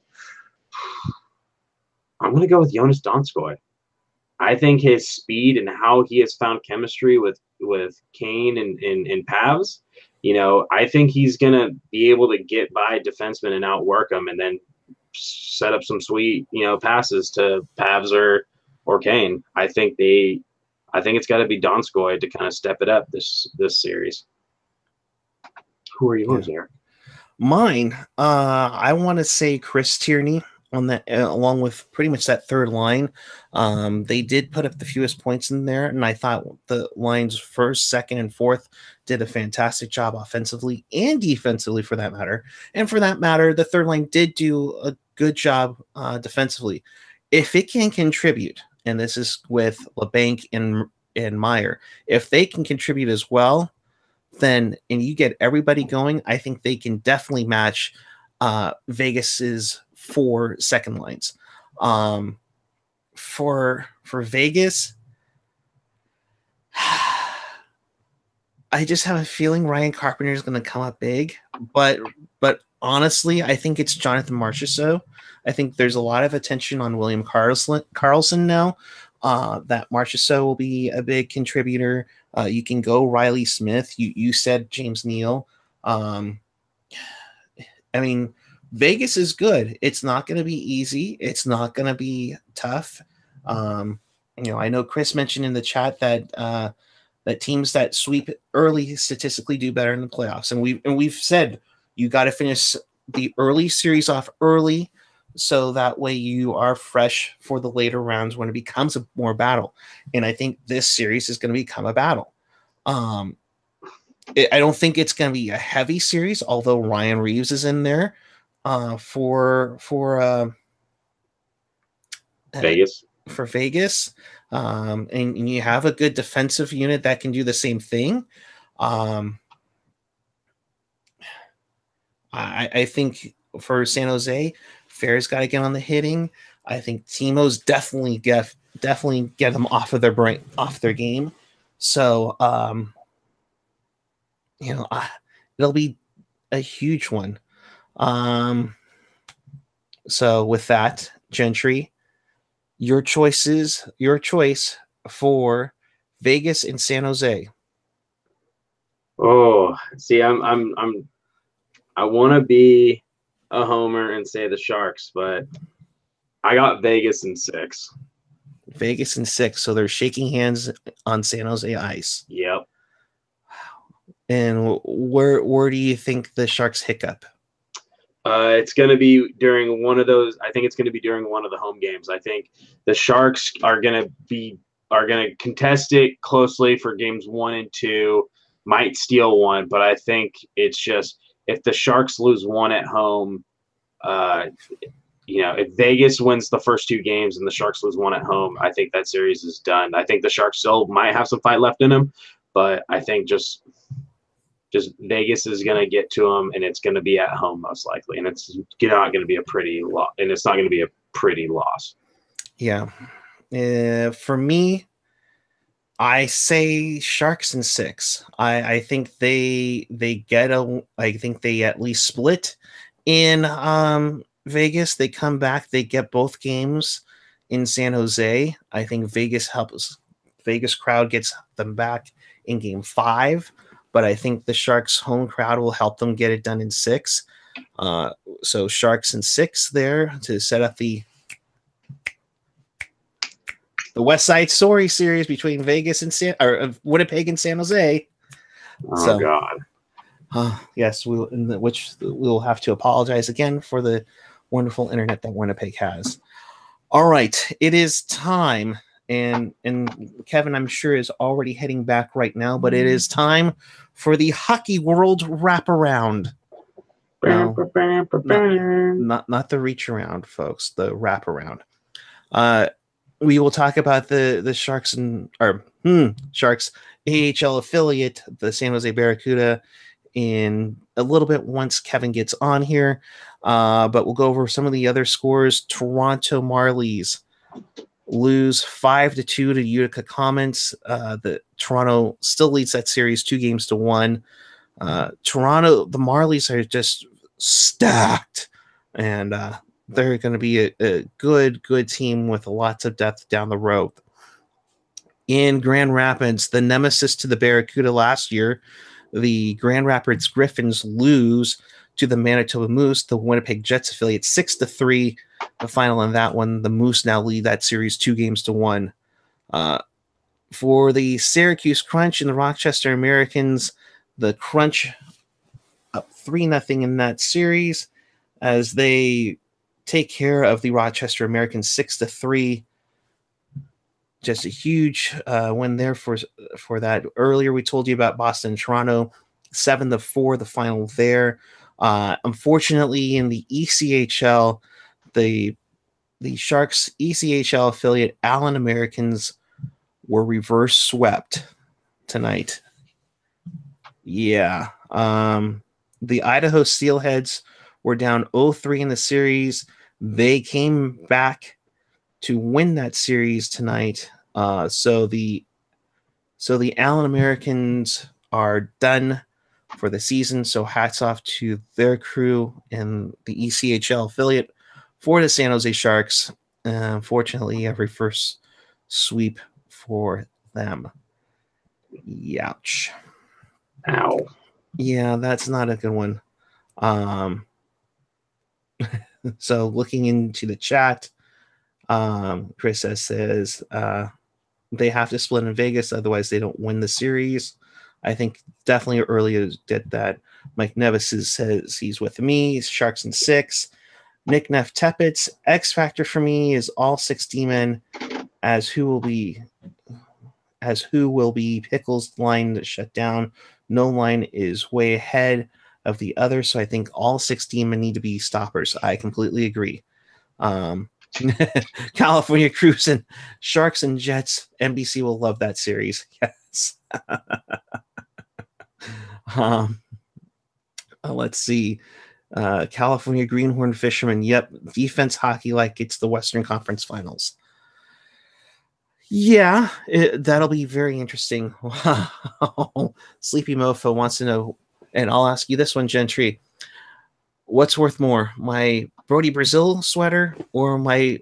I'm going to go with Jonas Donskoy. I think his speed and how he has found chemistry with Kane and Pavs, I think he's going to be able to get by defensemen and outwork them and then set up some sweet, passes to Pavs or Kane. I think it's got to be Donskoy to kind of step it up this series. Who are yours, Eric? Mine, I want to say Chris Tierney on that, along with pretty much that third line. They did put up the fewest points in there, and I thought the lines first, second, and fourth did a fantastic job offensively and defensively, for that matter. And for that matter, the third line did do a good job defensively. If it can contribute, and this is with LeBanc and Meyer, if they can contribute as well, then and you get everybody going, I think they can definitely match Vegas's 4 second lines. For Vegas, I just have a feeling Ryan Carpenter is going to come up big, but honestly, I think it's Jonathan Marchessault. I think there's a lot of attention on William Karlsson now. That Marchessault will be a big contributor. You can go Riley Smith. You said James Neal. I mean, Vegas is good. It's not going to be easy. It's not going to be tough. I know Chris mentioned in the chat that that teams that sweep early statistically do better in the playoffs, and we've said you got to finish the early series off early, so that way you are fresh for the later rounds when it becomes a more battle. And I think this series is going to become a battle. I don't think it's going to be a heavy series, although Ryan Reeves is in there for Vegas. For Vegas, and you have a good defensive unit that can do the same thing. I think for San Jose, Fair's got to get on the hitting. I think Timo's definitely get them off of their game. So it'll be a huge one. So with that, Gentry, your choice for Vegas and San Jose. Oh, see, I want to be a homer and say the Sharks, but I got Vegas in 6. Vegas in 6, so they're shaking hands on San Jose ice. Yep. And where do you think the Sharks hiccup? It's going to be during one of those. I think it's going to be during one of the home games. I think the Sharks are going to contest it closely for games 1 and 2. Might steal one, but I think it's just if the Sharks lose one at home, if Vegas wins the first 2 games and the Sharks lose one at home, I think that series is done. I think the Sharks still might have some fight left in them, but I think just Vegas is going to get to them, and it's going to be at home most likely, and it's not going to be a pretty loss. And it's not going to be a pretty loss. Yeah, for me, I say Sharks in 6. I think they I think they at least split in Vegas. They come back. They get both games in San Jose. I think Vegas crowd gets them back in game 5. But I think the Sharks home crowd will help them get it done in 6. So Sharks in 6 there to set up the West Side Story series between Vegas and Winnipeg and San Jose. Oh God. Yes, which we'll have to apologize again for the wonderful internet that Winnipeg has. All right, it is time. And Kevin, I'm sure, is already heading back right now, but it is time for the Hockey World Wraparound. No, not the reach around, folks, the wraparound. We will talk about the Sharks Sharks AHL affiliate, the San Jose Barracuda, in a little bit once Kevin gets on here. But we'll go over some of the other scores. Toronto Marlies lose 5-2 to Utica Comets. The Toronto still leads that series 2-1. Toronto, the Marlies are just stacked, and they're going to be a good team with lots of depth down the road. In Grand Rapids, the nemesis to the Barracuda last year, the Grand Rapids Griffins lose to the Manitoba Moose, the Winnipeg Jets affiliate, 6-3. The final in that one, the Moose now lead that series 2-1. For the Syracuse Crunch and the Rochester Americans, the Crunch up 3-0 in that series as they take care of the Rochester Americans 6-3. Just a huge win there for that. Earlier, we told you about Boston and Toronto, 7-4, the final there. Unfortunately, in the ECHL, the Sharks ECHL affiliate Allen Americans were reverse swept tonight. Yeah. The Idaho Steelheads were down 0-3 in the series. They came back to win that series tonight. So the Allen Americans are done for the season. So hats off to their crew and the ECHL affiliate for the San Jose Sharks. Unfortunately, every first sweep for them. Youch. Ow. Yeah, that's not a good one. So looking into the chat, Chris says they have to split in Vegas, otherwise they don't win the series. I think definitely earlier did that. Mike Nevis says he's with me. Sharks in 6. Nick Neff Teppets, X factor for me is all 6 D-men, as who will be Pickles' line that shut down. No line is way ahead of the other, so I think all 6 D-men need to be stoppers. I completely agree. California Cruising, Sharks and Jets. NBC will love that series. Yes. Let's see. California Greenhorn Fishermen. Yep. Defense hockey like it's the Western Conference Finals. Yeah, that'll be very interesting. Sleepy Mofo wants to know, and I'll ask you this one, Gentry. What's worth more, my Brody Brazil sweater or my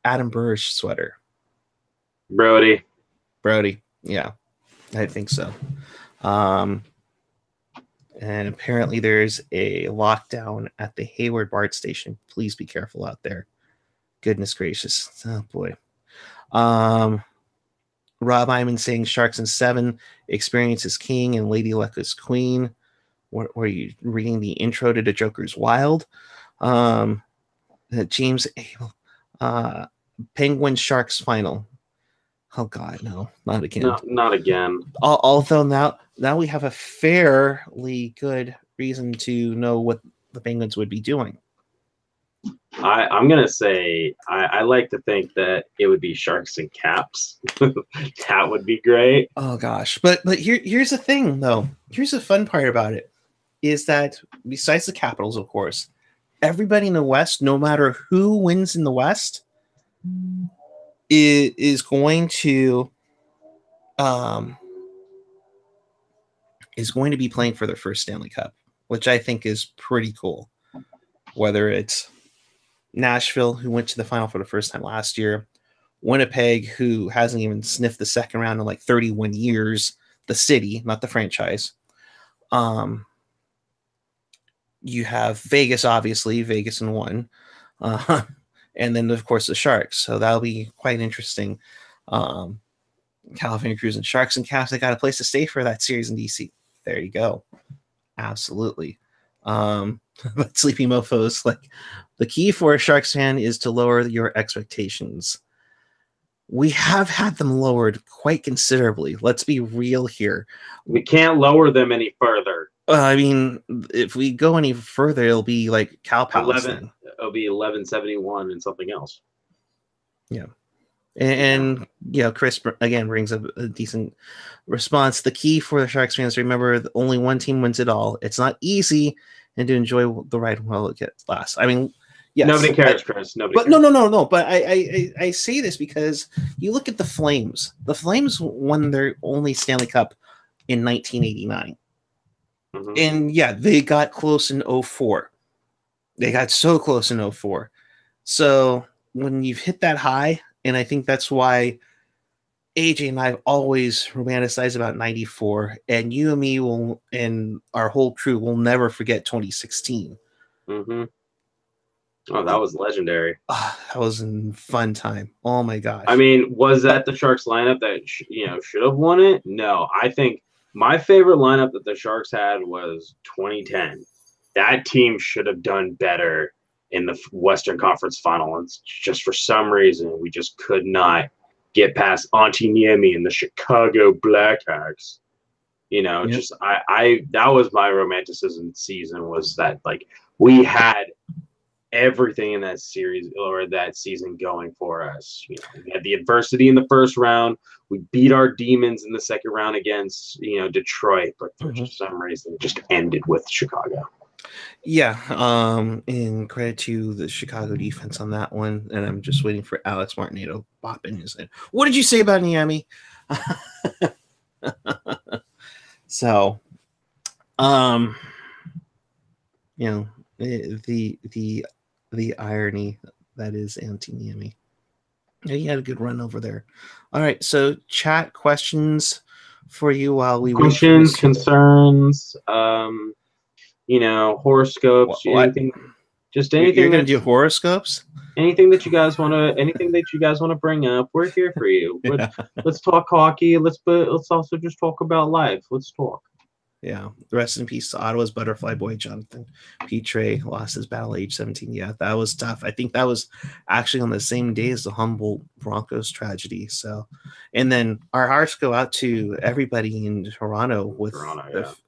Adam Burge sweater? Brody. Yeah, I think so. And apparently there's a lockdown at the Hayward BART station. Please be careful out there. Goodness gracious. Oh, boy. Rob Iman saying Sharks in 7, Experience is King and Lady Luck is Queen. What were you reading the intro to The Joker's Wild? James Abel. Penguin Sharks final. Oh God, no, not again. No, not again. Although now we have a fairly good reason to know what the Penguins would be doing. I'm gonna say I like to think that it would be Sharks and Caps. That would be great. Oh gosh, but here's the thing though. Here's the fun part about it is that besides the Capitals, of course, everybody in the West, no matter who wins in the West, is going to be playing for their first Stanley Cup, which I think is pretty cool. Whether it's Nashville, who went to the final for the first time last year, Winnipeg, who hasn't even sniffed the second round in like 31 years, the city, not the franchise. You have Vegas, obviously, Vegas in 1. And then, of course, the Sharks. So that'll be quite interesting. California Cruising Sharks and Caps, they got a place to stay for that series in DC. There you go. Absolutely. But Sleepy Mofo's like, the key for a Sharks fan is to lower your expectations. We have had them lowered quite considerably. Let's be real here. We can't lower them any further. I mean, if we go any further, it'll be like Cal Palace. 11. It'll be 1171 and something else. Yeah. And Chris again brings up a decent response. The key for the Sharks fans, remember, only one team wins it all. It's not easy, and to enjoy the ride while it gets last. I mean, yes, nobody cares, Chris. Nobody. But cares. no. But I say this because you look at the Flames. The Flames won their only Stanley Cup in 1989, and yeah, they got close in 04. They got so close in 04. So when you've hit that high, and I think that's why AJ and I have always romanticized about 94, and you and me will, and our whole crew will never forget 2016. Mm-hmm. Oh, that was legendary. That was a fun time. Oh my gosh. I mean, was that the Sharks lineup that should have won it? No, I think my favorite lineup that the Sharks had was 2010. That team should have done better in the Western Conference Final. And just for some reason, we just could not get past Auntie Niemi and the Chicago Blackhawks. Just that was my romanticism season, was that like we had everything in that series or that season going for us. We had the adversity in the first round. We beat our demons in the second round against Detroit, but for some reason it just ended with Chicago. Yeah, and credit to the Chicago defense on that one. And I'm just waiting for Alex Martinet to pop in and say, "What did you say about Niemi?" So, the irony that is Auntie Niemi. Yeah, you had a good run over there. All right, so chat questions for you while we questions, concerns, horoscopes, anything. Just anything. You're gonna do horoscopes? Anything that you guys wanna bring up, we're here for you. Yeah. Let's talk hockey. Let's also just talk about life. Let's talk. Yeah. Rest in peace to Ottawa's butterfly boy, Jonathan Pietre, lost his battle at age 17. Yeah, that was tough. I think that was actually on the same day as the Humboldt Broncos tragedy. So, and then our hearts go out to everybody in Toronto with,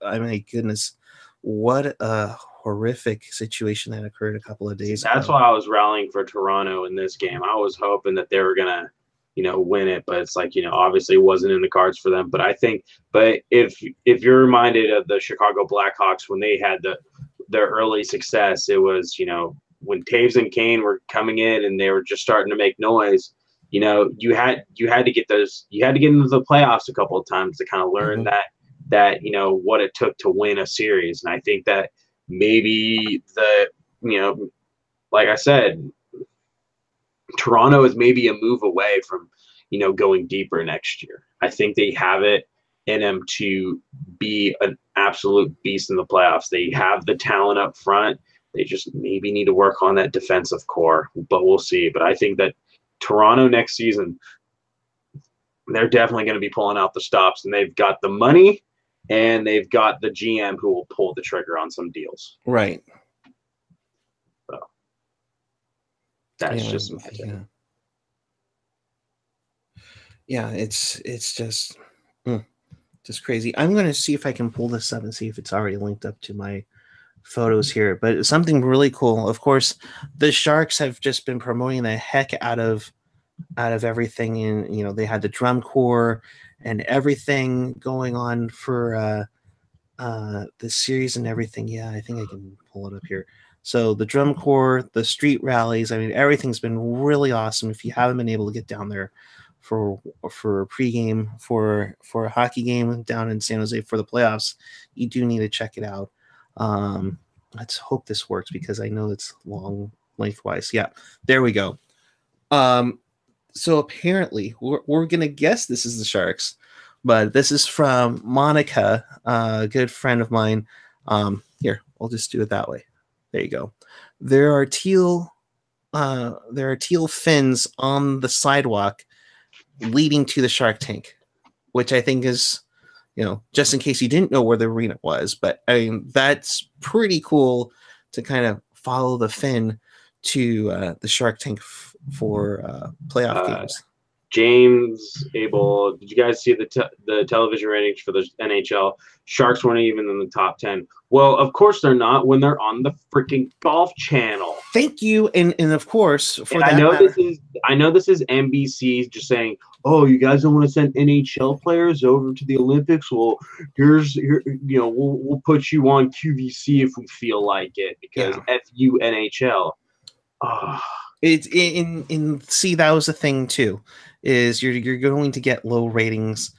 I mean, goodness, what a horrific situation that occurred a couple of days ago. That's why I was rallying for Toronto in this game. I was hoping that they were going to, win it, but it's like, obviously it wasn't in the cards for them. But if you're reminded of the Chicago Blackhawks when they had their early success, it was, when Taves and Kane were coming in and they were just starting to make noise, you had to get into the playoffs a couple of times to kind of learn that what it took to win a series. And I think that maybe like I said, Toronto is maybe a move away from, going deeper next year. I think they have it in them to be an absolute beast in the playoffs. They have the talent up front. They just maybe need to work on that defensive core, but we'll see. But I think that Toronto next season, they're definitely going to be pulling out the stops, and they've got the money and they've got the GM who will pull the trigger on some deals. Right. So that's just my opinion. Yeah, it's just crazy. I'm going to see if I can pull this up and see if it's already linked up to my photos here. But something really cool. Of course, the Sharks have just been promoting the heck out of everything, and they had the drum corps and everything going on for the series and everything. Yeah, I think I can pull it up here. So the drum corps, the street rallies, I mean, everything's been really awesome. If you haven't been able to get down there for a pregame for a hockey game down in San Jose for the playoffs, you do need to check it out. Let's hope this works because I know it's long lengthwise. Yeah, there we go. So apparently we're gonna guess this is the Sharks, but this is from Monica, a good friend of mine. Here, I'll just do it that way. There you go. There are teal fins on the sidewalk leading to the Shark Tank, which I think is, just in case you didn't know where the arena was. But I mean, that's pretty cool to kind of follow the fin to the Shark Tank for playoff games. James Abel, did you guys see the television ratings for the NHL? Sharks weren't even in the top 10. Well, of course they're not when they're on the freaking Golf Channel. Thank you, and of course for And that matter. I know this is NBC just saying, "Oh, you guys don't want to send NHL players over to the Olympics? Well, we'll put you on QVC if we feel like it because FU NHL." Oh. It's see, that was the thing too, is you're going to get low ratings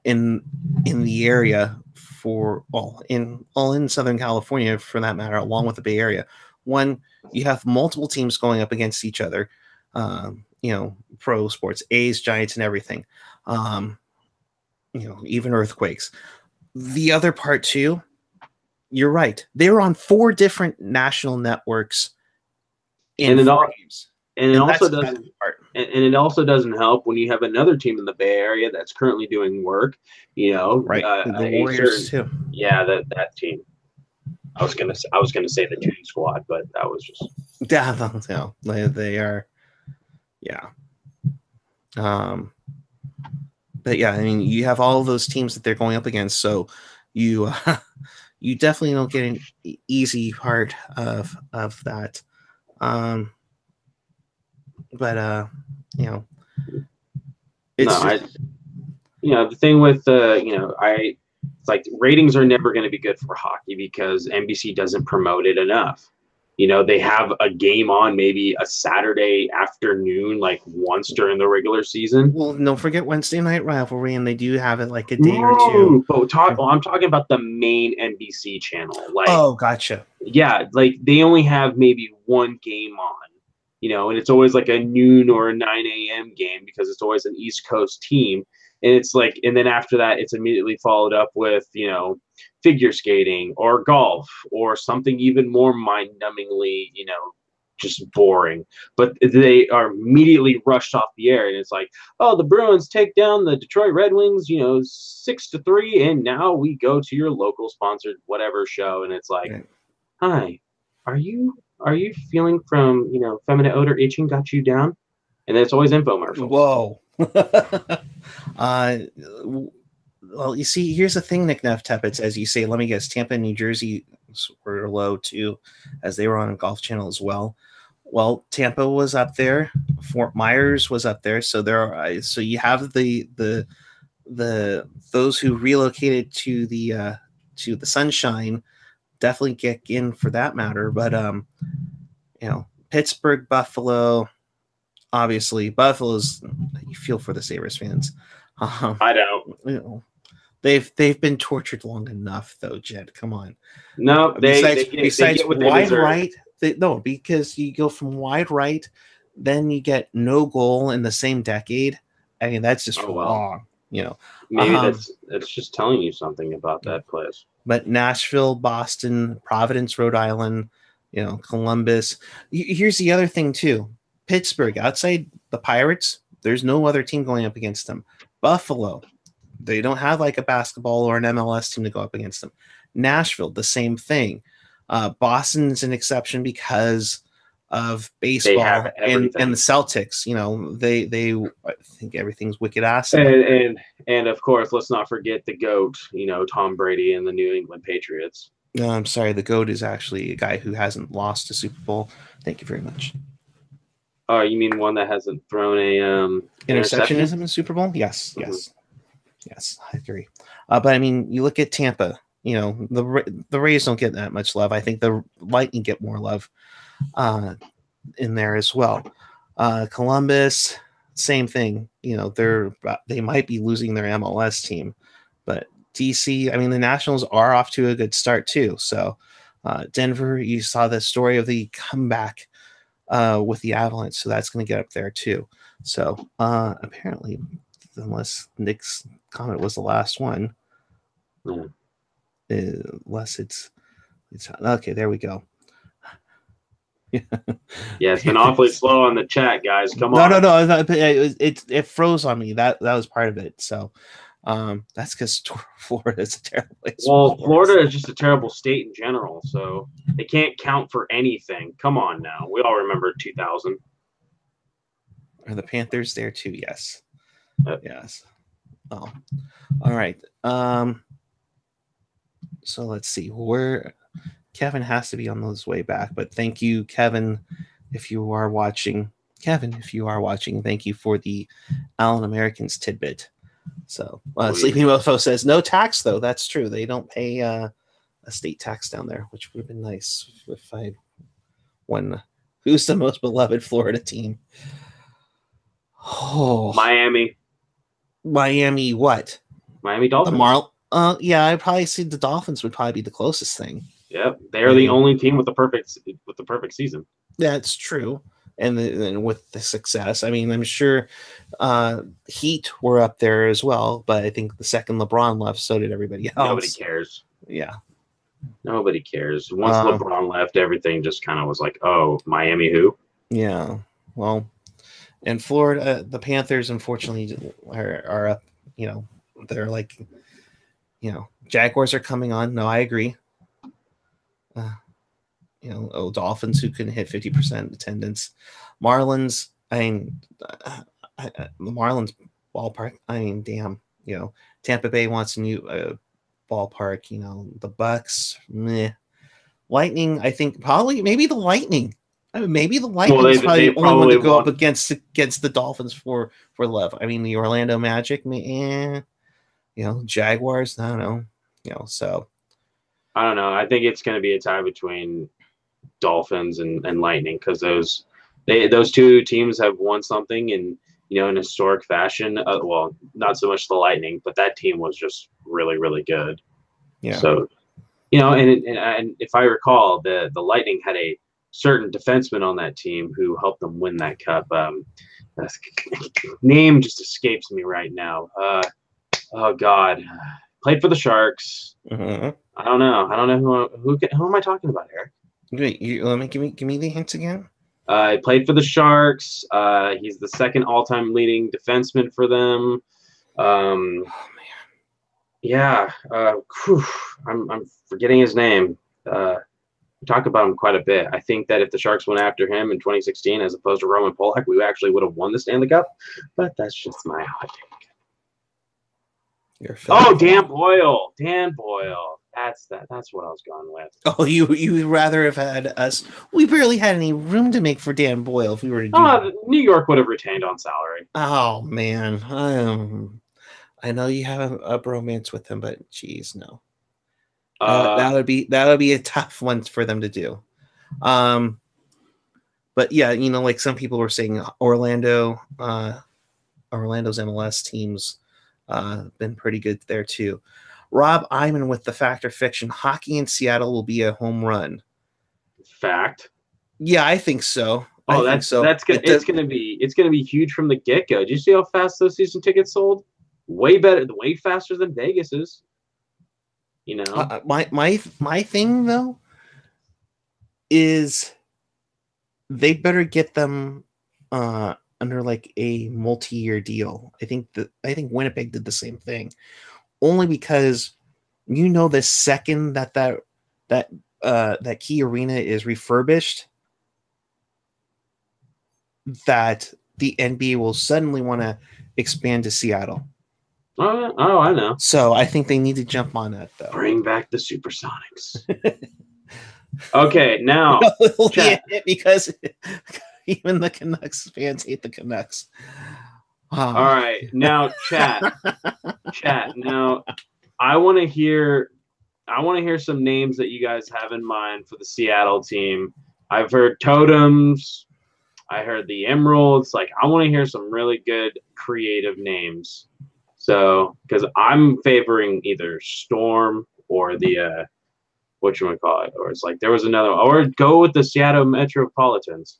in the area for in Southern California for that matter, along with the Bay Area. One, you have multiple teams going up against each other, pro sports, A's, Giants, and everything. Even earthquakes. The other part too, you're right. They're on 4 different national networks. And it also doesn't help when you have another team in the Bay Area that's currently doing work. Right? The Warriors too. Yeah, that team. I was gonna say the Toon Squad, but that was just they are, yeah. But yeah, I mean, you have all of those teams that they're going up against, so you you definitely don't get an easy part of that. The thing with it's like ratings are never going to be good for hockey because NBC doesn't promote it enough. They have a game on maybe a Saturday afternoon, like once during the regular season. Well, don't forget Wednesday Night Rivalry, and they do have it like a day or two. But I'm talking about the main NBC channel. Gotcha. Yeah, like they only have maybe one game on, and it's always like a noon or a 9 a.m. game because it's always an East Coast team. And it's like, and then after that, it's immediately followed up with, figure skating or golf or something even more mind-numbingly, just boring. But they are immediately rushed off the air, and it's like, oh, the Bruins take down the Detroit Red Wings, 6-3, and now we go to your local sponsored whatever show, and it's like, hi, are you feeling from feminine odor itching got you down? And it's always infomercials. Whoa. Well, you see, here's the thing, Nick Neff-Teppets, as you say, let me guess, Tampa and New Jersey were low too, as they were on a Golf Channel as well. Well, Tampa was up there, Fort Myers was up there, so so you have the those who relocated to the Sunshine definitely get in for that matter, but Pittsburgh, Buffalo. Obviously, Buffalo's. You feel for the Sabres fans. I don't. They've been tortured long enough, though. Jed, come on. No, besides wide right. Because you go from wide right, then you get no goal in the same decade. I mean, that's just wrong. Maybe that's just telling you something about that place. But Nashville, Boston, Providence, Rhode Island, Columbus. Here's the other thing too. Pittsburgh, outside the Pirates, there's no other team going up against them. Buffalo, they don't have like a basketball or an MLS team to go up against them. Nashville, the same thing. Boston's an exception because of baseball and the Celtics. They I think everything's wicked ass. And of course, let's not forget the GOAT, Tom Brady and the New England Patriots. No, I'm sorry, the GOAT is actually a guy who hasn't lost a Super Bowl. Thank you very much. Oh, you mean one that hasn't thrown a interceptionism in Super Bowl? Yes, mm-hmm. Yes, I agree. But I mean, you look at Tampa. The Rays don't get that much love. I think the Lightning get more love in there as well. Columbus, same thing. They might be losing their MLS team, but DC. I mean, the Nationals are off to a good start too. So Denver, you saw the story of the comeback. With the Avalanche, so that's going to get up there too. So apparently, unless Nick's comment was the last one, unless it's okay. There we go. Yeah, it's been awfully slow on the chat, guys. Come on. No. It froze on me. That was part of it. So that's because Florida is a terrible place. Well, Florida is just a terrible state in general, so they can't count for anything. Come on now. We all remember 2000. Are the Panthers there too? Yes. Yep. Yes. Oh, all right. So let's see where Kevin has to be on his way back, but thank you, Kevin, if you are watching. Kevin, if you are watching, thank you for the Allen Americans tidbit. So Sleeping Mofo says no tax though. That's true. They don't pay a state tax down there, which would have been nice if I won. Who's the most beloved Florida team? Oh, Miami. Miami. What? Miami Dolphins. Yeah, I'd probably say the Dolphins would probably be the closest thing. Yep, they are the only team with the perfect season. That's true, and with the success, I mean, I'm sure Heat were up there as well, but I think the second LeBron left, so did everybody else. Nobody cares. Yeah, nobody cares. Once LeBron left, everything just kind of was like, oh, Miami who? Yeah, well, and Florida, the Panthers, unfortunately, are up. You know, they're like, you know, Jaguars are coming on. No, I agree. You know, Dolphins who can hit 50% attendance. Marlins, I mean, the Marlins ballpark. I mean, damn. You know, Tampa Bay wants a new ballpark. You know, the Bucks, meh. Lightning, I think maybe the Lightning. I mean, maybe the Lightning is probably the only one to go up against the Dolphins for love. I mean, the Orlando Magic, you know, Jaguars. I don't know. You know, so I don't know. I think it's going to be a tie between Dolphins and Lightning because those two teams have won something in in historic fashion. Well, not so much the Lightning, but that team was just really, really good. Yeah. So, and if I recall, the Lightning had a certain defenseman on that team who helped them win that cup. Name just escapes me right now. Oh God, played for the Sharks. Mm-hmm. I don't know who am I talking about, Eric? Wait, let me give me the hints again. He played for the Sharks. He's the second all-time leading defenseman for them. Oh man. Yeah. I'm forgetting his name. We talk about him quite a bit. I think that if the Sharks went after him in 2016 as opposed to Roman Polak, we actually would have won the Stanley Cup. But that's just my hot take. Dan Boyle. Dan Boyle. That's what I was going with. Oh, you would rather have had us. We barely had any room to make for Dan Boyle if we were to do New York would have retained on salary. Oh man. I know you have a bromance with him, but geez, no. That would be a tough one for them to do. But yeah, you know, like some people were saying Orlando's MLS teams been pretty good there too. Rob Iman with the Fact or Fiction. Hockey in Seattle will be a home run. Fact. Yeah, I think so. It's gonna be huge from the get go. Did you see how fast those season tickets sold? Way faster than Vegas is. You know, my thing though is they better get them under like a multi-year deal. I think Winnipeg did the same thing. Only because the second that Key Arena is refurbished, that the NBA will suddenly want to expand to Seattle. Oh, I know. So I think they need to jump on that though. Bring back the Supersonics. Okay, now chat. Because even the Canucks fans hate the Canucks. Oh. All right, now chat. Now, I want to hear some names that you guys have in mind for the Seattle team. I've heard Totems. I heard the Emeralds. Like, I want to hear some really good creative names. So, because I'm favoring either Storm or the whatchamacallit, or it's like there was another, or go with the Seattle Metropolitans.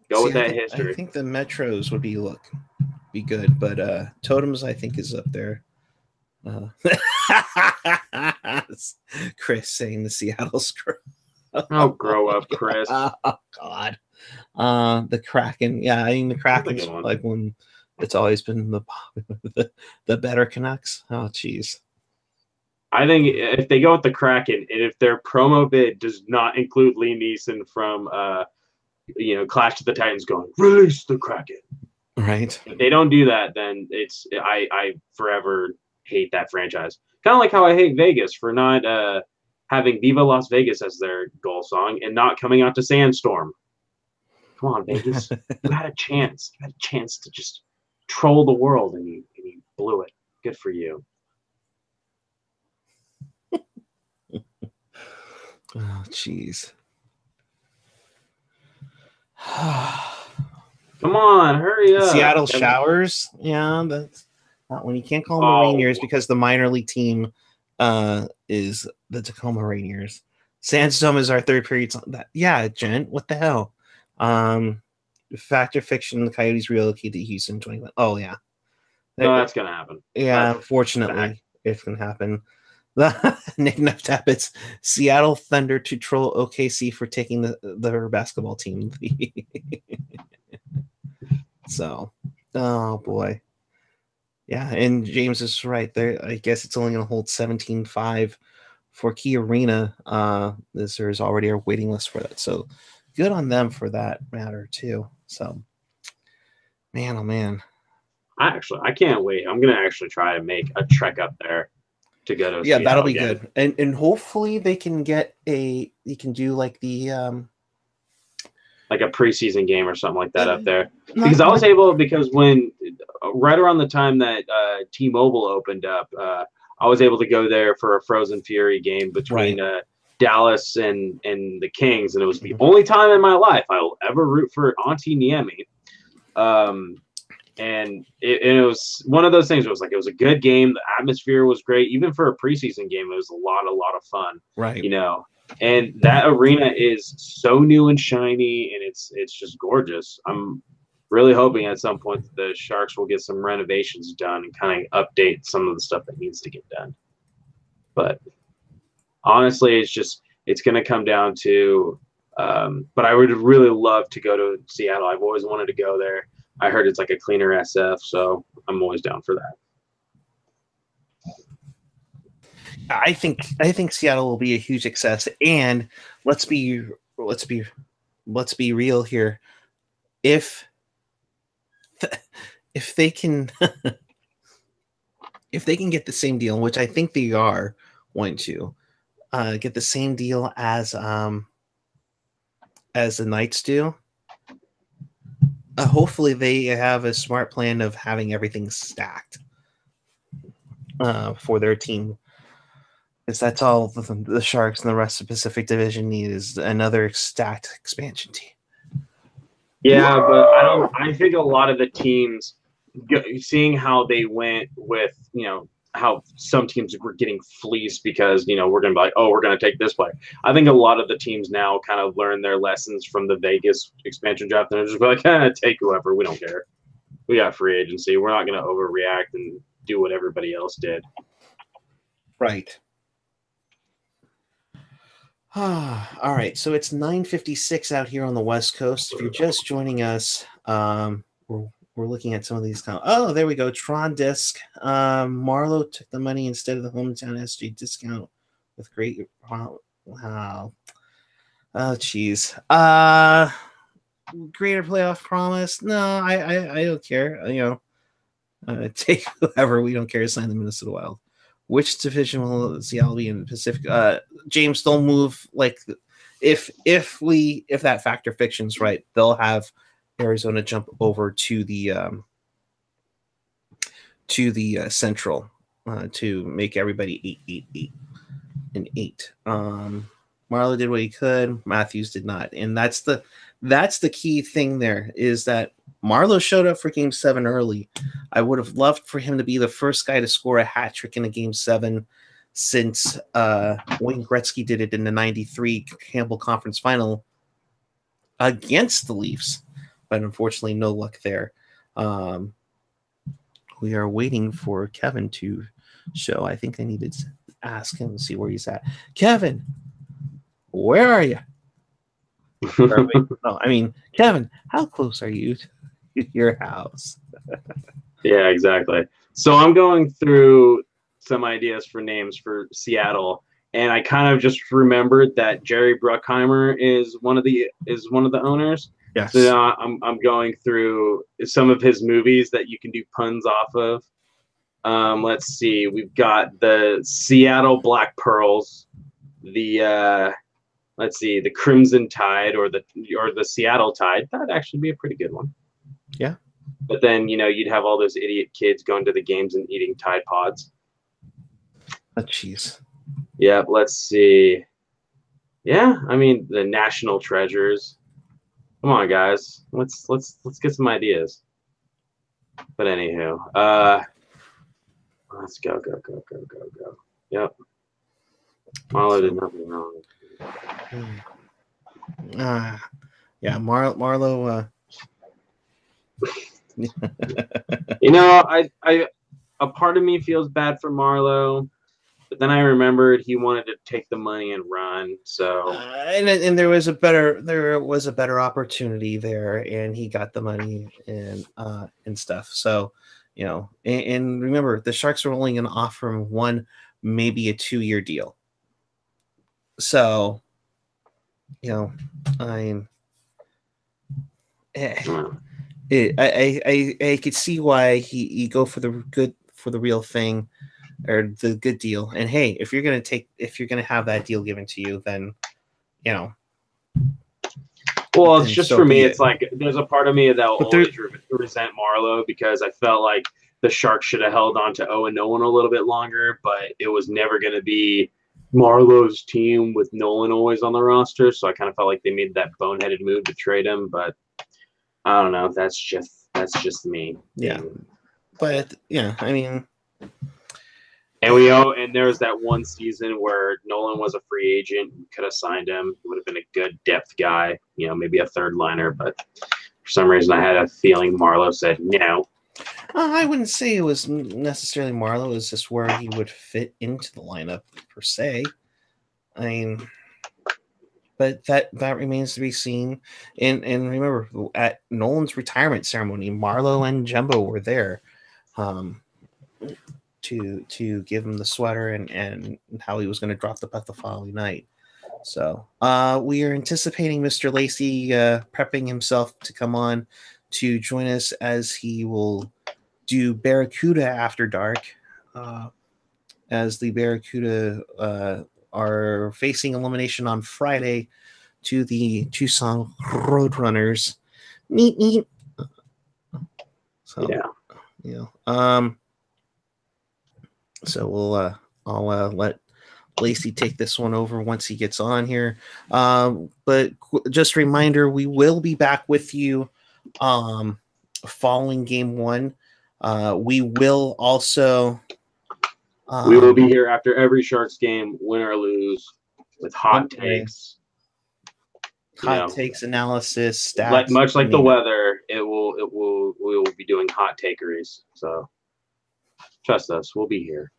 With that history. I think the Metros would be good, but Totems I think is up there. Chris saying the Seattle Screw. Oh, grow up, Chris. Oh God. The Kraken. Yeah, I mean the Kraken's like when it's always been the better Canucks. Oh jeez. I think if they go with the Kraken, and if their promo bid does not include Liam Neeson from Clash of the Titans going, release the Kraken. Right. If they don't do that, then I forever hate that franchise. Kind of like how I hate Vegas for not having Viva Las Vegas as their goal song and not coming out to Sandstorm. Come on, Vegas. You had a chance. You had a chance to just troll the world and you blew it. Good for you. Oh, jeez. Come on, hurry up. Seattle Showers. Yeah, that's not one. You can't call them the Rainiers because the minor league team is the Tacoma Rainiers. Sandstorm is our third period song. Yeah, Jen, what the hell? Fact or fiction, the Coyotes relocated to Houston 21. Oh, yeah. No, that's going to happen. Yeah, unfortunately, it's going to happen. Nick Neftappets, Seattle Thunder to troll OKC for taking their basketball team. So, oh boy. Yeah, and James is right there. I guess it's only going to hold 17.5 for Key Arena. There's already a waiting list for that. So, good on them for that matter, too. So, man, oh man. I can't wait. I'm going to actually try to make a trek up there to go to Seattle that'll be good. And hopefully they can get you can do like the like a preseason game or something like that up there. Because I was able, because when right around the time that T-Mobile opened up, I was able to go there for a Frozen Fury game between Dallas and the Kings, and it was the only time in my life I will ever root for Auntie Niemi. And it was one of those things where it was a good game. The atmosphere was great. Even for a preseason game, it was a lot of fun. Right. You know, and that arena is so new and shiny, and it's just gorgeous. I'm really hoping at some point that the Sharks will get some renovations done and kind of update some of the stuff that needs to get done. But honestly, it's going to come down to but I would really love to go to Seattle. I've always wanted to go there. I heard it's like a cleaner SF, so I'm always down for that. I think Seattle will be a huge success, and let's be real here. If they can if they can get the same deal, which I think they are going to get the same deal as the Knights do. Hopefully they have a smart plan of having everything stacked for their team. Because that's all the Sharks and the rest of the Pacific Division need is another stacked expansion team. Yeah, but I think a lot of the teams, seeing how they went with, how some teams were getting fleeced because, we're going to be like, oh, we're going to take this player. I think a lot of the teams now kind of learn their lessons from the Vegas expansion draft and just be like, take whoever. We don't care. We got free agency. We're not going to overreact and do what everybody else did. Right. All right. So it's 9:56 out here on the West Coast. If you're just joining us, we're looking at some of these. Oh, there we go. Tron Disc. Marlowe took the money instead of the hometown SG discount with great. Wow. Oh, geez. Greater playoff promise. No, I don't care. Take whoever. We don't care. Sign the Minnesota Wild. Which division will Seattle be in the Pacific? James, they'll move like if that factor fiction's right, they'll have Arizona jump over to the Central to make everybody 8-8. Marlowe did what he could. Matthews did not, and that's the key thing. There is that Marlowe showed up for Game 7 early. I would have loved for him to be the first guy to score a hat trick in a Game 7 since Wayne Gretzky did it in the '93 Campbell Conference Final against the Leafs. But unfortunately, no luck there. We are waiting for Kevin to show. I think I needed to ask him to see where he's at. Kevin, where are you? No, I mean, Kevin, how close are you to your house? Yeah, exactly. So I'm going through some ideas for names for Seattle, and I kind of just remembered that Jerry Bruckheimer is one of the owners. Yes. So now I'm going through some of his movies that you can do puns off of. Let's see. We've got the Seattle Black Pearls, the let's see, the Crimson Tide or the Seattle Tide. That'd actually be a pretty good one. Yeah. But then you'd have all those idiot kids going to the games and eating Tide Pods. Oh, jeez. Yep. Let's see. Yeah, I mean the National Treasures. Come on, guys. Let's get some ideas. But anywho, let's go. Yep. Marlo did nothing wrong. Yeah, Marlo. I a part of me feels bad for Marlo, but then I remembered he wanted to take the money and run. So and there was a better opportunity there, and he got the money and stuff. So and remember, the Sharks were only going to offer him 1, maybe a 2-year deal. So I could see why he go for the real thing, or the good deal. And hey, if you're gonna have that deal given to you, then well, it's just for me. It's like there's a part of me that will always resent Marlo, because I felt like the Sharks should have held on to Owen Nolan a little bit longer, but it was never going to be Marlo's team with Nolan always on the roster. So I kind of felt like they made that boneheaded move to trade him, but I don't know. That's just me. Yeah, but I mean. And there was that one season where Nolan was a free agent. We could have signed him. He would have been a good depth guy, maybe a third liner. But for some reason, I had a feeling Marlo said no. I wouldn't say it was necessarily Marlo. It was just where he would fit into the lineup per se. I mean, but that remains to be seen. And remember, at Nolan's retirement ceremony, Marlo and Jumbo were there. To give him the sweater and how he was going to drop the puck the following night. So we are anticipating Mr. Lacey prepping himself to come on to join us, as he will do Barracuda After Dark, as the Barracuda are facing elimination on Friday to the Tucson Roadrunners. Meet. So so I'll let Lacey take this one over once he gets on here. But just a reminder, we will be back with you following game 1. We will also we will be here after every Sharks game, win or lose, with hot takes. Takes, analysis, stats. Much like the weather, we will be doing hot takeries. So trust us, we'll be here.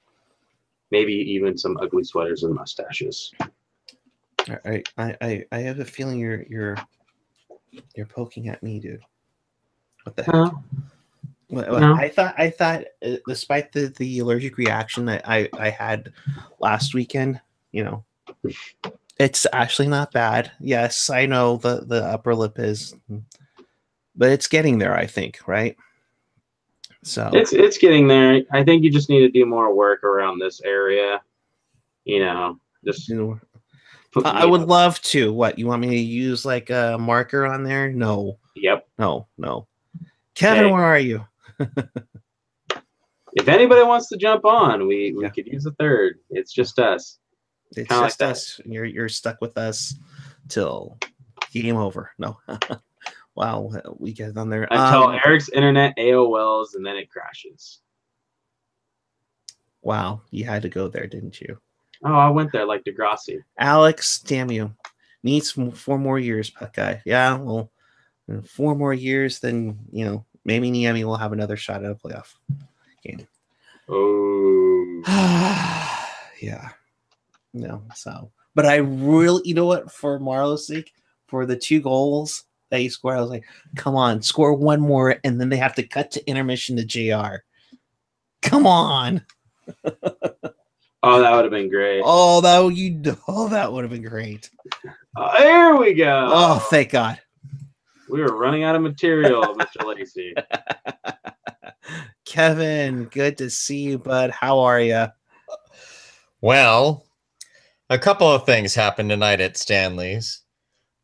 Maybe even some ugly sweaters and mustaches. I have a feeling you're poking at me, dude. What the heck? No. I thought, despite the allergic reaction that I had last weekend, it's actually not bad. Yes, I know the upper lip is, but it's getting there, I think, right? So it's getting there. I think you just need to do more work around this area. Just I would love to. What, you want me to use like a marker on there? No. Yep. No. Kevin, where are you? If anybody wants to jump on, we could use a third. It's just us. It's kinda just like us. You're stuck with us till game over. No. Wow, we get on there until Eric's internet AOLs, and then it crashes. Wow, you had to go there, didn't you? Oh, I went there like Degrassi. Alex, damn you. Needs 4 more years, puck guy. Yeah, well, in 4 more years, then maybe Niemi will have another shot at a playoff game. Oh. Yeah. No, so. But I really, for Marlo's sake, for the 2 goals that he scored, I was like, come on, score 1 more, and then they have to cut to intermission to JR. Come on. Oh, that would have been great. That would have been great. There we go. Oh, thank God. We were running out of material, Mr. Lacey. Kevin, good to see you, bud. How are you? Well, a couple of things happened tonight at Stanley's.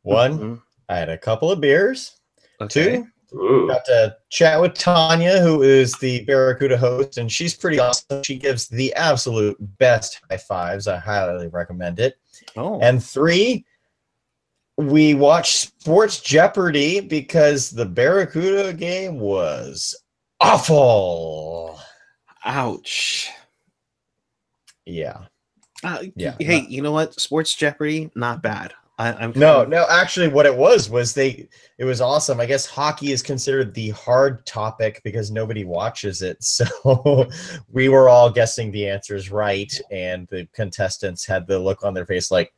One, I had a couple of beers. Okay. Two, got to chat with Tanya, who is the Barracuda host, and she's pretty awesome. She gives the absolute best high fives. I highly recommend it. Oh. And three, we watched Sports Jeopardy because the Barracuda game was awful. Ouch. Yeah. Yeah. Hey, you know what? Sports Jeopardy, not bad. No, actually what it was it was awesome. I guess hockey is considered the hard topic because nobody watches it. So we were all guessing the answers right, and the contestants had the look on their face like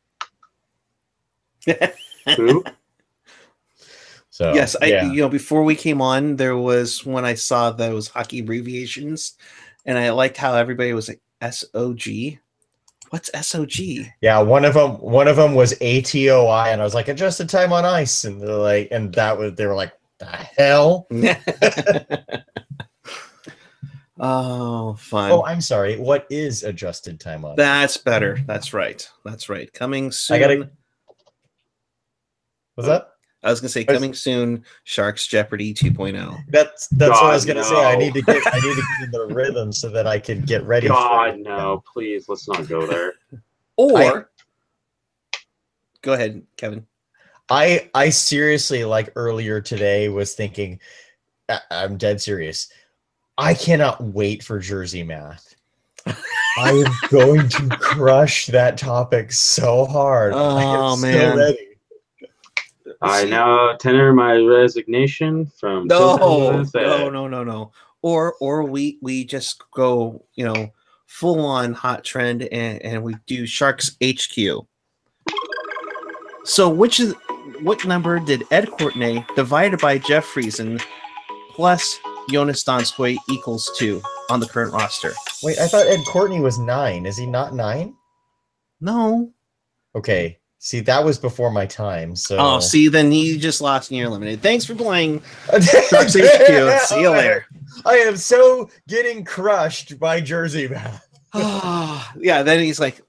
Who? So yes, before we came on, there was when I saw those hockey abbreviations, and I liked how everybody was like SOG. What's SOG? Yeah, one of them was ATOI, and I was like, adjusted time on ice, and they're like, they were like, the hell? Oh, fun. Oh, I'm sorry. What is adjusted time on? That's better. That's right. Coming soon. What's that? I was gonna say coming soon. Sharks Jeopardy 2.0. That's what I was gonna say. I need to get in the rhythm so that I can get ready. God, no, please, let's not go there. Or go ahead, Kevin. I seriously, like earlier today, was thinking, I'm dead serious. I cannot wait for Jersey Math. I am going to crush that topic so hard. Oh, man. So ready. I now tender my resignation from. No. Or we just go, full on hot trend and we do Sharks HQ. So what number did Ed Courtney divided by Jeff Friesen plus Jonas Donskoy equals 2 on the current roster? Wait, I thought Ed Courtney was 9. Is he not 9? No. Okay. See, that was before my time. So. Oh, see, then you just lost and you're eliminated. Thanks for playing Sharks HQ. See you later. I am so getting crushed by Jersey Math. Yeah, then he's like,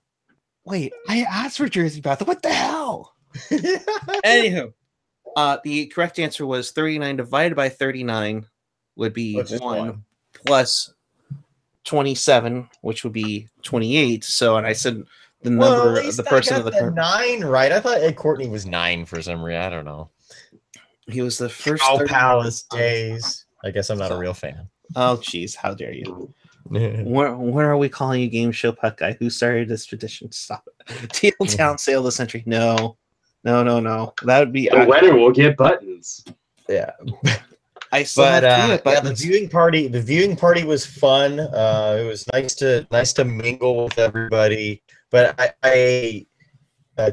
wait, I asked for Jersey Math. What the hell? Anywho, the correct answer was 39 divided by 39 would be 1 plus 27, which would be 28. So, and I said the number of the person of the current 9, right? I thought Ed Courtney was 9 for some reason. I don't know. He was the first. Palace days. I guess I'm not a real fan. Oh, geez, how dare you? When are we calling you game show puck guy? Who started this tradition? Stop it. Teal Town Sale of the Century. No. That would be the winner will get buttons. Yeah. The viewing party was fun. It was nice to mingle with everybody. But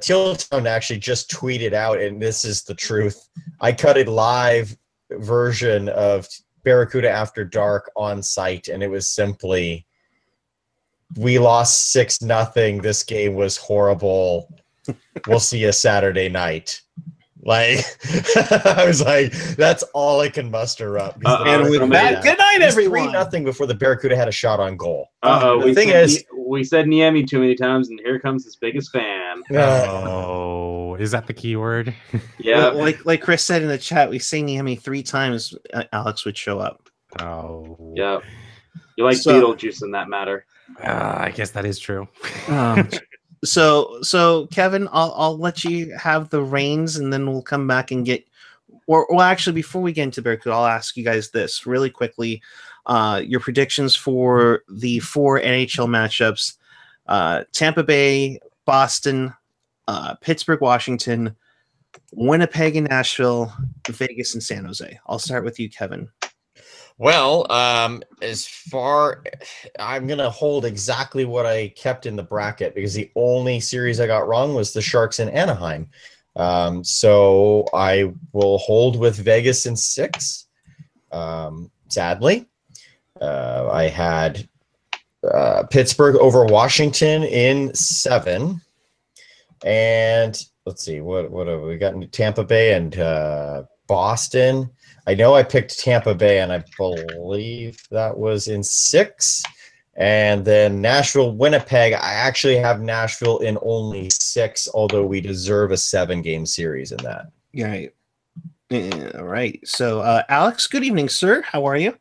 Teal Town actually just tweeted out, and this is the truth. I cut a live version of Barracuda After Dark on site, and it was simply, we lost 6-0. This game was horrible. We'll see you Saturday night. Like, I was like, that's all I can muster up. And with that, good night, everyone. 3-0 before the Barracuda had a shot on goal. We said Niemi too many times, and here comes his biggest fan. Oh, is that the keyword? Yeah. Like Chris said in the chat, we say Niemi 3 times, Alex would show up. Oh. Yeah. You like Beetlejuice in that matter. I guess that is true. So Kevin, I'll let you have the reins, and then we'll come back and get. Well, actually, before we get into Barracuda, I'll ask you guys this really quickly: your predictions for the 4 NHL matchups: Tampa Bay, Boston, Pittsburgh, Washington, Winnipeg and Nashville, Vegas and San Jose. I'll start with you, Kevin. Well, I'm going to hold exactly what I kept in the bracket because the only series I got wrong was the Sharks in Anaheim. So I will hold with Vegas in 6. Sadly, I had Pittsburgh over Washington in 7. And let's see, what have we got? Tampa Bay and Boston. I know I picked Tampa Bay, and I believe that was in 6. And then Nashville, Winnipeg. I actually have Nashville in only 6, although we deserve a 7-game series in that. Right. All right. So, Alex, good evening, sir. How are you?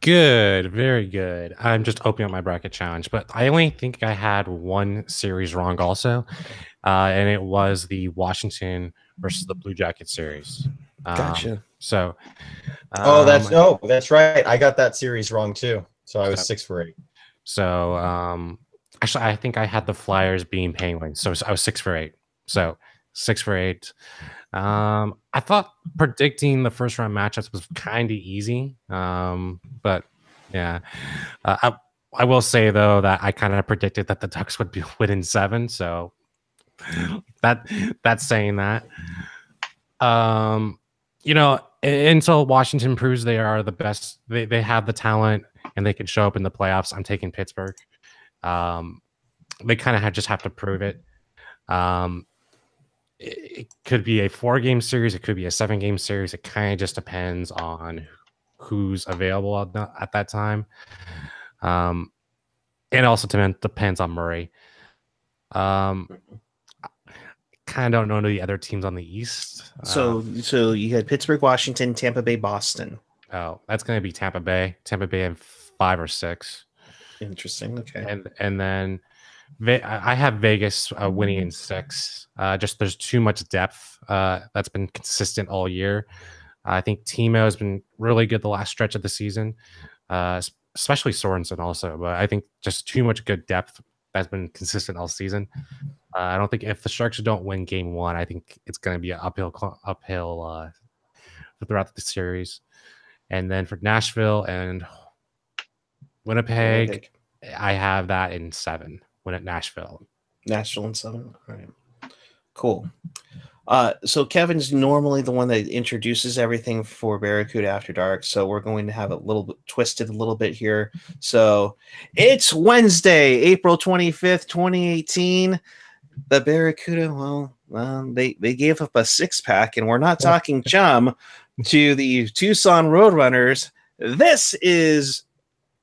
Good, very good. I'm just opening up my bracket challenge, but I only think I had one series wrong also, and it was the Washington versus the Blue Jackets series. Gotcha. So, that's right. I got that series wrong too. So I was 6 for 8. So, actually, I think I had the Flyers being Penguins, so I was 6 for 8. So 6 for 8. I thought predicting the first round matchups was kind of easy, but yeah, I will say though that I kind of predicted that the Ducks would be win in 7, so that's saying that. You know, until Washington proves they are the best, they have the talent and they can show up in the playoffs. I'm taking Pittsburgh. They kind of just have to prove it. It could be a 4-game series. It could be a 7-game series. It kind of just depends on who's available at that time. And also depends on Murray. Kind of don't know the other teams on the East. So you had Pittsburgh, Washington, Tampa Bay, Boston. Oh, that's going to be Tampa Bay. Tampa Bay in 5 or 6. Interesting. Okay. And then I have Vegas winning in 6. Just there's too much depth that's been consistent all year. I think Timo has been really good the last stretch of the season, especially Sorensen also. But I think just too much good depth that's been consistent all season. I don't think if the Sharks don't win Game 1, I think it's going to be an uphill throughout the series. And then for Nashville and Winnipeg, I have that in 7. Win at Nashville. Nashville in 7. All right. Cool. So Kevin's normally the one that introduces everything for Barracuda After Dark, so we're going to have it a little bit twisted a little bit here. So it's Wednesday, April 25th, 2018. The Barracuda, they gave up a 6-pack, and we're not talking chum, to the Tucson Roadrunners. This is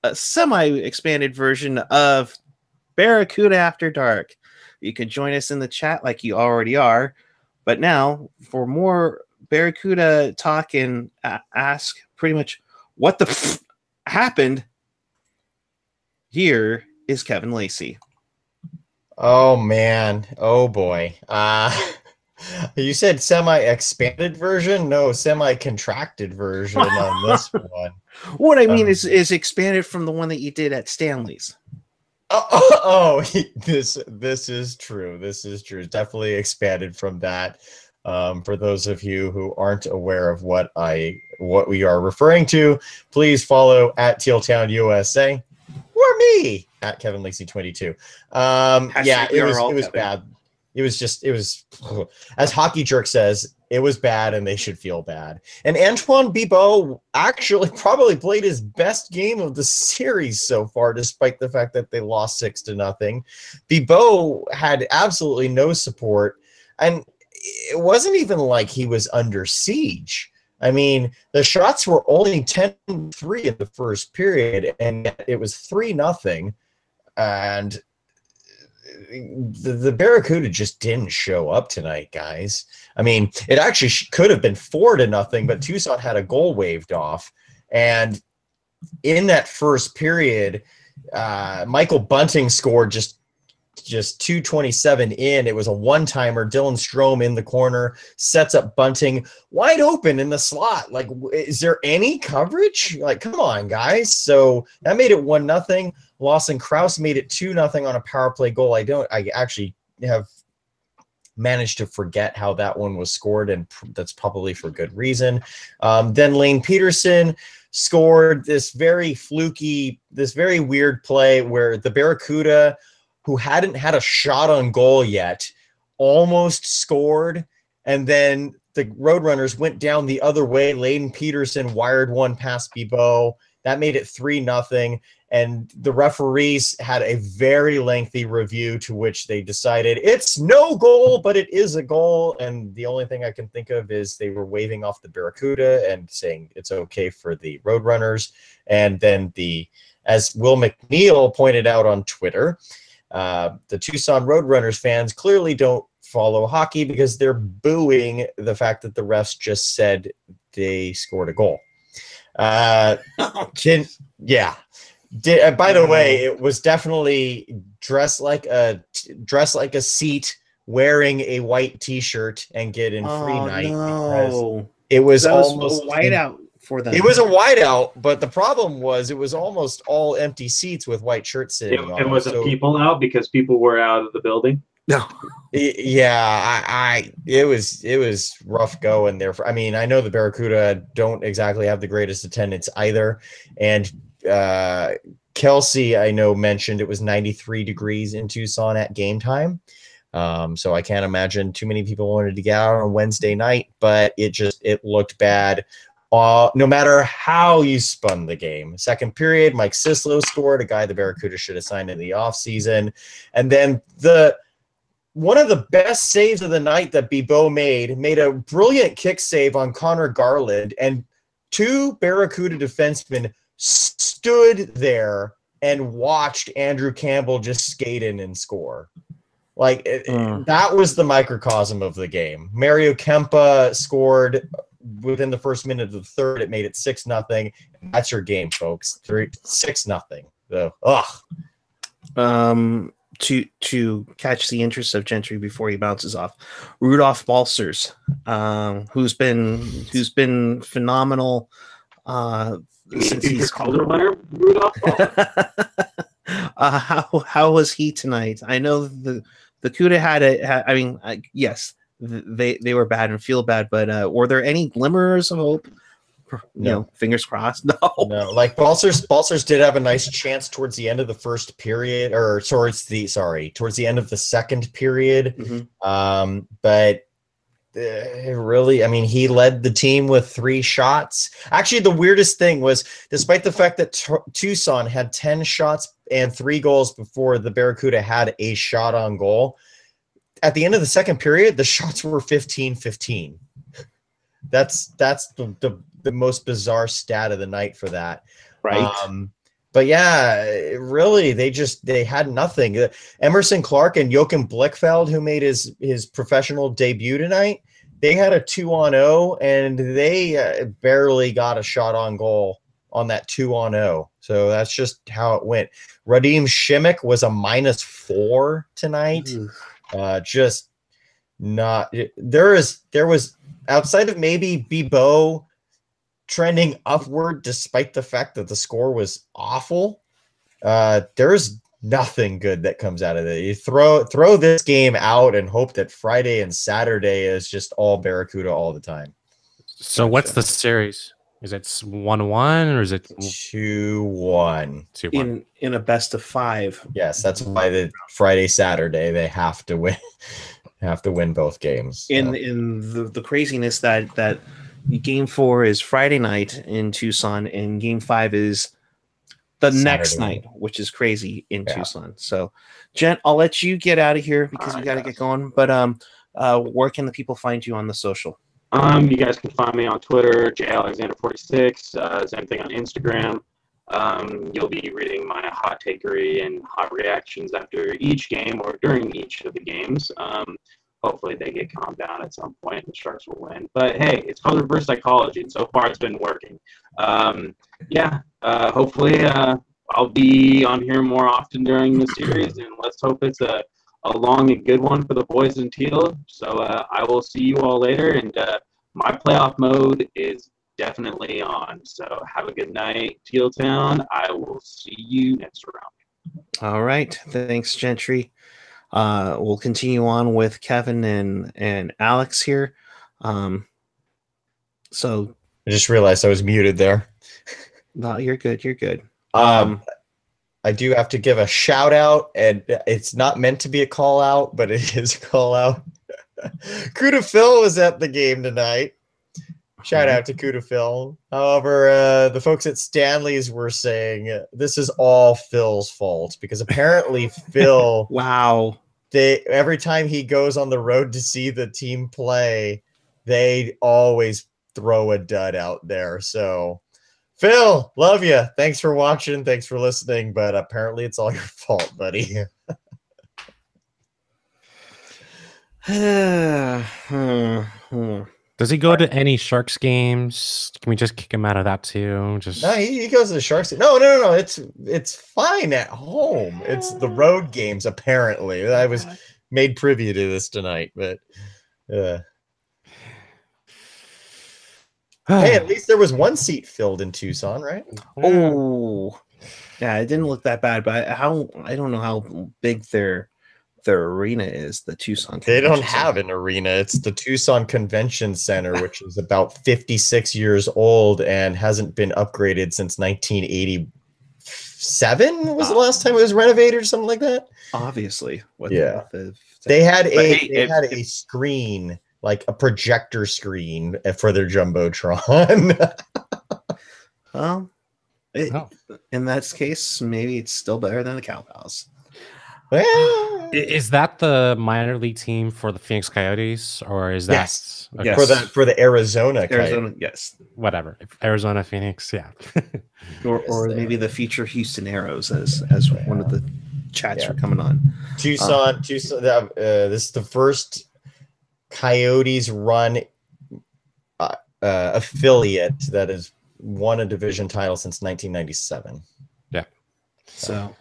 a semi-expanded version of Barracuda After Dark. You can join us in the chat like you already are. But now, for more Barracuda talk and ask pretty much what the happened, here is Kevin Lacey. Oh, man. Oh, boy. You said semi-expanded version? No, semi-contracted version on this one. What I mean is expanded from the one that you did at Stanley's. This is true. This is true. Definitely expanded from that. For those of you who aren't aware of what we are referring to, please follow at Teal Town USA or me at Kevin Lacey 22. Yeah, it was bad. It was as Hockey Jerk says, it was bad and they should feel bad. And Antoine Bibeau actually probably played his best game of the series so far, despite the fact that they lost 6-0. Bibeau had absolutely no support, and it wasn't even like he was under siege. I mean, the shots were only 10-3 in the first period, and it was 3-0. And the Barracuda just didn't show up tonight, guys. I mean, it actually could have been 4-0, but Tucson had a goal waved off. And in that first period, Michael Bunting scored just 2:27 in. It was a one-timer. Dylan Strome in the corner sets up Bunting wide open in the slot. Like, is there any coverage? Like, come on, guys. So that made it 1-0. Lawson Krause made it 2-0 on a power play goal. I actually have managed to forget how that one was scored, and that's probably for good reason. Then Lane Peterson scored this very weird play where the Barracuda, who hadn't had a shot on goal yet, almost scored, and then the Roadrunners went down the other way. Layden Peterson wired one past Bibeau. That made it 3-0. And the referees had a very lengthy review to which they decided it's no goal, but it is a goal. And the only thing I can think of is they were waving off the Barracuda and saying it's okay for the Roadrunners. And then as Will McNeil pointed out on Twitter, the Tucson Roadrunners fans clearly don't follow hockey because they're booing the fact that the refs just said they scored a goal. By the way, it was definitely dress like a seat, wearing a white T-shirt and get in free night. No. It was That almost a whiteout for them. It was a whiteout, but the problem was it was almost all empty seats with white shirts sitting on. It was a people out because people were out of the building. No. Yeah, it was rough going there. I mean, I know the Barracuda don't exactly have the greatest attendance either, and Kelsey, I know, mentioned it was 93 degrees in Tucson at game time. So I can't imagine too many people wanted to get out on a Wednesday night, but it looked bad. No matter how you spun the game. Second period, Mike Sislo scored, a guy the Barracuda should have signed in the offseason. And then one of the best saves of the night that Bibeau made a brilliant kick save on Connor Garland, and two Barracuda defensemen stood there and watched Andrew Campbell just skate in and score. That was the microcosm of the game. Mario Kempa scored within the first minute of the third. It made it 6-0. That's your game, folks. 6-0. To catch the interest of Gentry before he bounces off, Rudolph Balsers, who's been phenomenal since he's Calder winner, Rudolph. how was he tonight? I know the Cuda had yes, they were bad and feel bad, but were there any glimmers of hope? No, fingers crossed. No. Like Balsers did have a nice chance towards the end of the first period, or towards the end of the second period. Mm-hmm. But really, I mean, he led the team with 3 shots. Actually, the weirdest thing was, despite the fact that Tucson had 10 shots and 3 goals before the Barracuda had a shot on goal, at the end of the second period, the shots were 15-15. That's the most bizarre stat of the night for that. Right. But yeah, really, they had nothing. Emerson Clark and Joachim Blickfeld, who made his professional debut tonight, they had a 2-on-0, and they barely got a shot on goal on that 2-on-0. So that's just how it went. Radim Shimmick was a -4 tonight. Just not. There was, outside of maybe Bibeau trending upward, despite the fact that the score was awful, there's nothing good that comes out of it. You throw this game out and hope that Friday and Saturday is just all Barracuda all the time. So what's the series? Is it 1-1 or is it 2-1? 2-1. In a best of 5. Yes, that's why the Friday Saturday they have to win. Have to win both games. So. In the craziness that game 4 is Friday night in Tucson, and game 5 is the Saturday next night, which is crazy in Tucson. So, Jen, I'll let you get out of here because we got to get going. But where can the people find you on the social? You guys can find me on Twitter,jalexander46. Same thing on Instagram. You'll be reading my hot takery and hot reactions after each game or during each of the games. Hopefully they get calmed down at some point and the Sharks will win. But hey, it's called reverse psychology, and so far it's been working. Hopefully I'll be on here more often during the series, and let's hope it's a long and good one for the boys in Teal. So I will see you all later, and my playoff mode is definitely on. So have a good night, Teal Town. I will see you next round. All right. Thanks, Gentry. We'll continue on with Kevin and Alex here. So I just realized I was muted there. No, you're good. You're good. I do have to give a shout out, and it's not meant to be a call out, but it is a call out. Cuda Phil was at the game tonight. Shout out to Kuda Phil. However, the folks at Stanley's were saying this is all Phil's fault because apparently Phil, Wow. every time he goes on the road to see the team play, they always throw a dud out there. So, Phil, love you. Thanks for watching. Thanks for listening. But apparently, it's all your fault, buddy. Does he go to any Sharks games? Can we just kick him out of that too? Just No, he goes to the Sharks. No. It's fine at home. It's the road games. Apparently, I was made privy to this tonight, but hey, at least there was one seat filled in Tucson, right? Oh, yeah, it didn't look that bad, but I don't know how big their arena is. The Tucson. They don't Convention have Center. an arena. It's the Tucson Convention Center, which is about 56 years old and hasn't been upgraded since 1987. Was the last time it was renovated or something like that? Obviously, Yeah. the They had But a hey, a screen, like a projector screen for their jumbotron. well, Oh. in that case, maybe it's still better than the Cow Palace. Well, Is that the minor league team for the Phoenix Coyotes, or is that Yes. okay, Yes. for the Arizona, Arizona, yes, whatever? Arizona, Phoenix, yeah. or Yes, maybe the future Houston Arrows, as one of the chats Yeah. were coming on. Tucson. This is the first Coyotes run affiliate that has won a division title since 1997. So,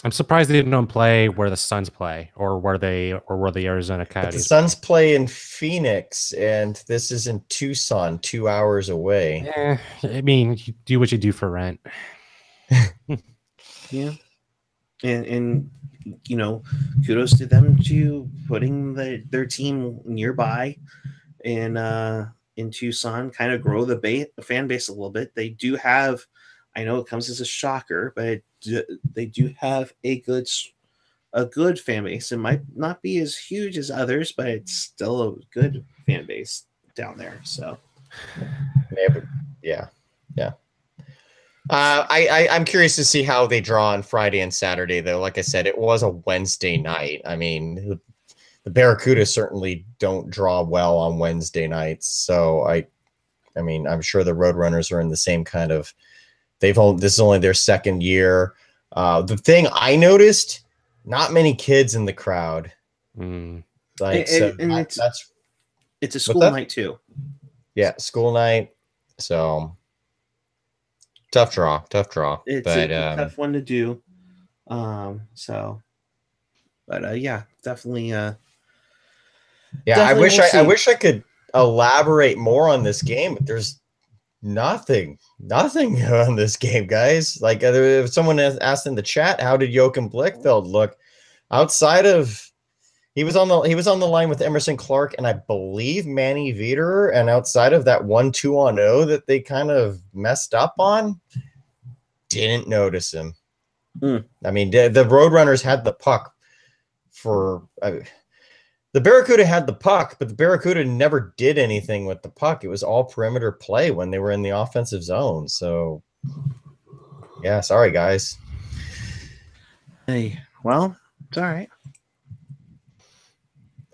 I'm surprised they didn't play where the Suns play, or where the Arizona But Coyotes. the Suns play in Phoenix, and this is in Tucson, 2 hours away. I mean, you do what you do for rent. yeah, and you know, kudos to them to putting their team nearby in Tucson, kind of grow the fan base a little bit. They do have, I know it comes as a shocker, but they do have a good fan base. It might not be as huge as others, but it's still a good fan base down there. So Yeah. I'm curious to see how they draw on Friday and Saturday, though. Like I said, it was a Wednesday night. I mean, the Barracuda certainly don't draw well on Wednesday nights. So I mean, I'm sure the Roadrunners are in the same kind of. This is only their second year. The thing I noticed, not many kids in the crowd. Like, it's a school night too. Yeah, school night. So tough draw. It's but a tough one to do. Yeah, definitely. Yeah, definitely I wish I could elaborate more on this game, but there's nothing on this game, guys. Like, if someone asked in the chat, how did Joachim Blichfeld look outside of he was on the line with Emerson Clark and I believe Manny Vieder, and outside of that 1-2-0 that they kind of messed up on, didn't notice him. I mean, the Roadrunners had the puck the Barracuda had the puck, but the Barracuda never did anything with the puck. It was all perimeter play when they were in the offensive zone. So, yeah, sorry, guys. Hey, well, it's all right.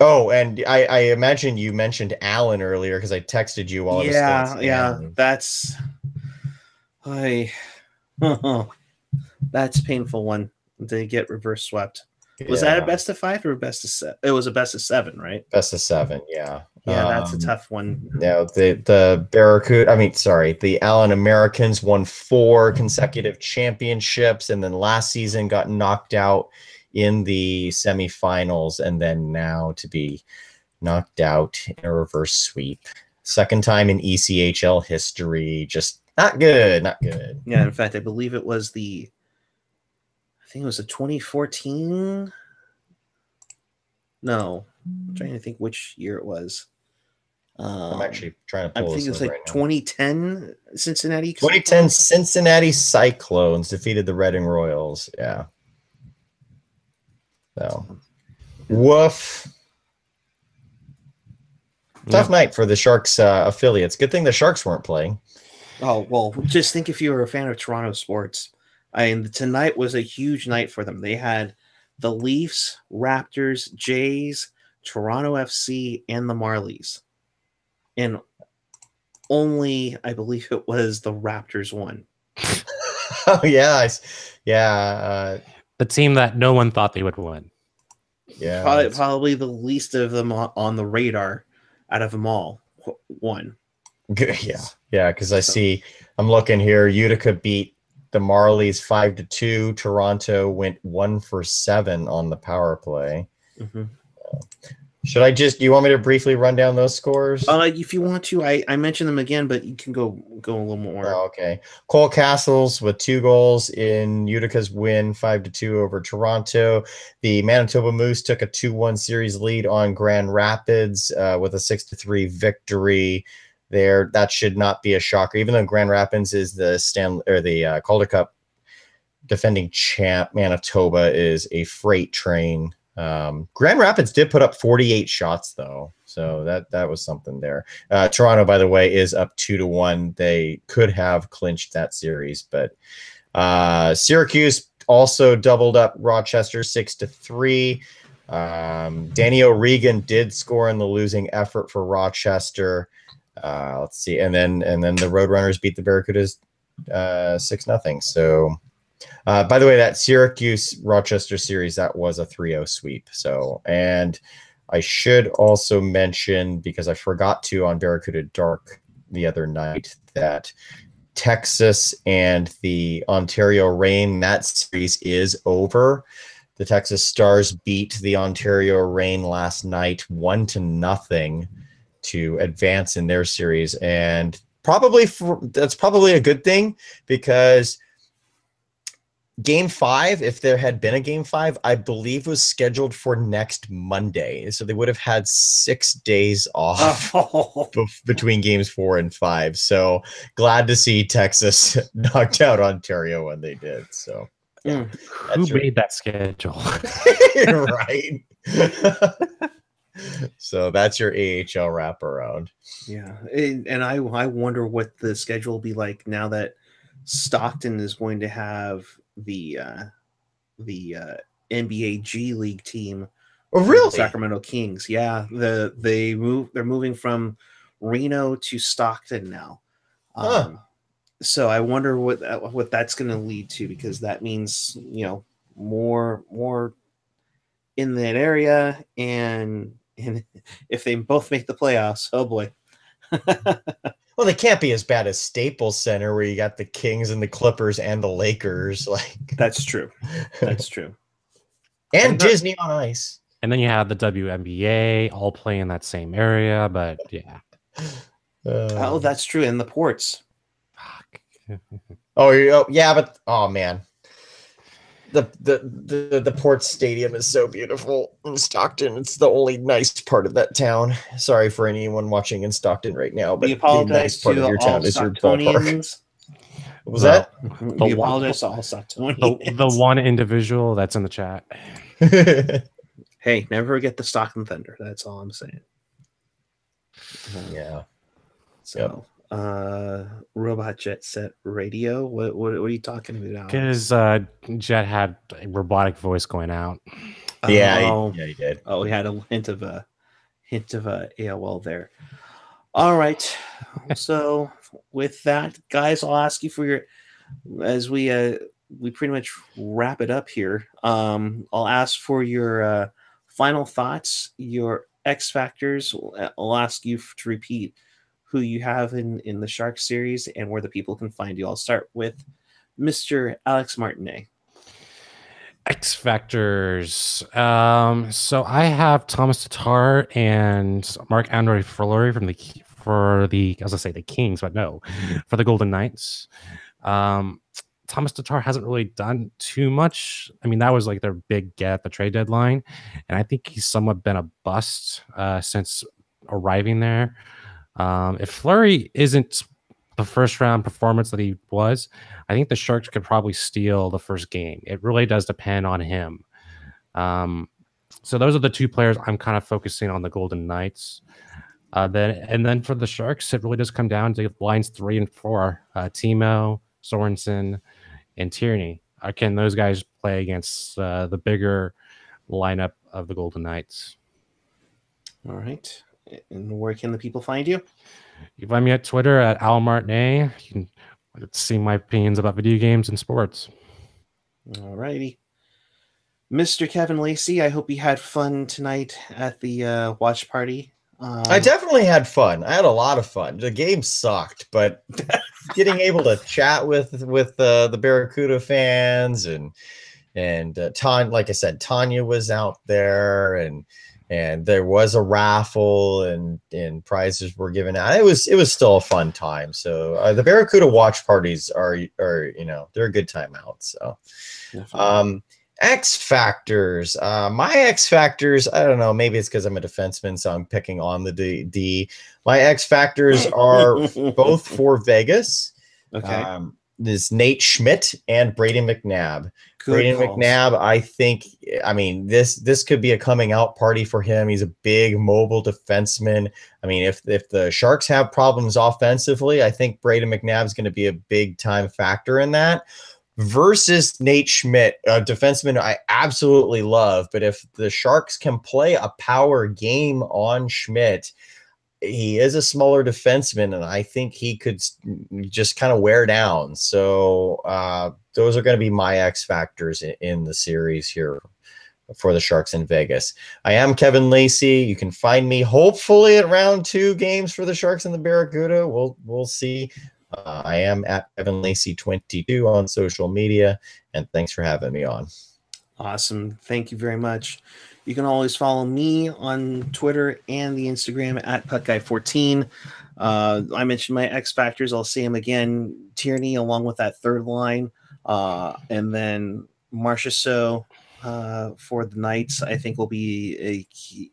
Oh, and I imagine you mentioned Allen earlier because I texted you while I was still Allen. That's a painful one to get reverse swept. Was that a best of 5 or a best of 7? It was a best of 7, right? Best of 7, yeah. Yeah, that's a tough one. Yeah, the Barracuda, the Allen Americans won 4 consecutive championships, and then last season got knocked out in the semifinals, and then now to be knocked out in a reverse sweep. Second time in ECHL history. Just not good. Yeah, in fact, I believe it was the 2014. No, I'm trying to think which year it was. I'm actually trying to pull I think it was this like up right now. 2010 Cincinnati. 2010 Cincinnati Cyclones defeated the Reading Royals. Yeah. So, woof. Tough night for the Sharks affiliates. Good thing the Sharks weren't playing. Oh, well, just think if you were a fan of Toronto sports. Tonight was a huge night for them. They had the Leafs, Raptors, Jays, Toronto FC, and the Marlies. And only, I believe it was the Raptors won. Oh, yeah. Yeah. The team that no one thought they would win. Yeah. Probably the least of them on the radar out of them all won. Yeah, because I'm looking here. Utica beat the Marlies 5-2. Toronto went 1 for 7 on the power play. Mm-hmm. Do you want me to briefly run down those scores? If you want to, I mentioned them again, but you can go a little more. Oh, okay. Cole Castles with 2 goals in Utica's win 5-2 over Toronto. The Manitoba Moose took a 2-1 series lead on Grand Rapids with a 6-3 victory there. That should not be a shocker, even though Grand Rapids is the Calder Cup defending champ. Manitoba is a freight train. Grand Rapids did put up 48 shots though, so that was something there. Toronto, by the way, is up 2-1. They could have clinched that series, but Syracuse also doubled up Rochester 6-3. Danny O'Regan did score in the losing effort for Rochester. Let's see, and then the Roadrunners beat the Barracudas 6-0. So. By the way, that Syracuse-Rochester series, that was a 3-0 sweep. So, and I should also mention, because I forgot to on Barracuda Dark the other night, that Texas and the Ontario Reign, that series is over. The Texas Stars beat the Ontario Reign last night 1-0 to advance in their series. And that's probably a good thing, because Game 5, if there had been a Game 5, I believe was scheduled for next Monday. So they would have had 6 days off between Games 4 and 5. So glad to see Texas knocked out Ontario when they did. So yeah, who made that schedule? Right. So that's your AHL wraparound. Yeah, and I wonder what the schedule will be like now that Stockton is going to have the NBA G League team. Oh, really? Sacramento Kings. Yeah, they're moving from Reno to Stockton now. So I wonder what that's going to lead to, because that means, more in that area, and if they both make the playoffs, oh boy. Well, they can't be as bad as Staples Center, where you got the Kings and the Clippers and the Lakers. Like, that's true. That's true. And Disney on Ice. And then you have the WNBA all play in that same area, but yeah. Oh, that's true. And the ports. Yeah, but oh man. The Port Stadium is so beautiful in Stockton. It's the only nice part of that town. Sorry for anyone watching in Stockton right now, but we apologize the nice part to of your town is your ballpark. What was that? We apologize to all Stocktonians. The one individual that's in the chat. Hey, never forget the Stockton Thunder. That's all I'm saying. Yeah. So. Robot Jet Set Radio. What are you talking about? Because Jet had a robotic voice going out. Yeah, he did. Oh, he had a hint of AOL there. All right. So with that, guys, I'll ask you for your, as we pretty much wrap it up here. I'll ask for your final thoughts, your X factors. I'll ask you to repeat who you have in the Shark series and where the people can find you. I'll start with Mr. Alex Martinet. X factors. So I have Thomas Tatar and Marc-Andre Fleury for the Kings, but no, for the Golden Knights. Thomas Tatar hasn't really done too much. I mean, that was like their big get at the trade deadline, and I think he's somewhat been a bust since arriving there. If Fleury isn't the first round performance that he was, I think the Sharks could probably steal the first game. It really does depend on him. So those are the two players I'm kind of focusing on the Golden Knights. Then for the Sharks, it really does come down to lines 3 and 4. Timo, Sorensen, and Tierney. Can those guys play against the bigger lineup of the Golden Knights? All right. And where can the people find you? You can find me at Twitter at Al Martinet. You can see my opinions about video games and sports. All righty. Mr. Kevin Lacey, I hope you had fun tonight at the watch party. I definitely had fun. I had a lot of fun. The game sucked, but getting able to chat with the Barracuda fans and like I said, Tanya was out there and there was a raffle and prizes were given out. It was still a fun time. So the Barracuda watch parties are they're a good time out. So X Factors. My X Factors, I don't know, maybe it's because I'm a defenseman, so I'm picking on the D. My X Factors are both for Vegas. Okay. This Nate Schmidt and Braden McNabb. Braden McNabb, I mean, this could be a coming out party for him. He's a big mobile defenseman. I mean, if the Sharks have problems offensively, I think Braden McNabb is going to be a big time factor in that. Versus Nate Schmidt, a defenseman I absolutely love, but if the Sharks can play a power game on Schmidt, he is a smaller defenseman, and I think he could just kind of wear down. So those are going to be my X factors in the series here for the Sharks in Vegas. I am Kevin Lacey. You can find me hopefully at round 2 games for the Sharks and the Barracuda. We'll see. I am at Kevin Lacey 22 on social media, and thanks for having me on. Awesome. Thank you very much. You can always follow me on Twitter and the Instagram at PuckGuy14. I mentioned my X Factors. I'll say them again. Tierney along with that third line. And then Marcia So for the Knights, I think will be a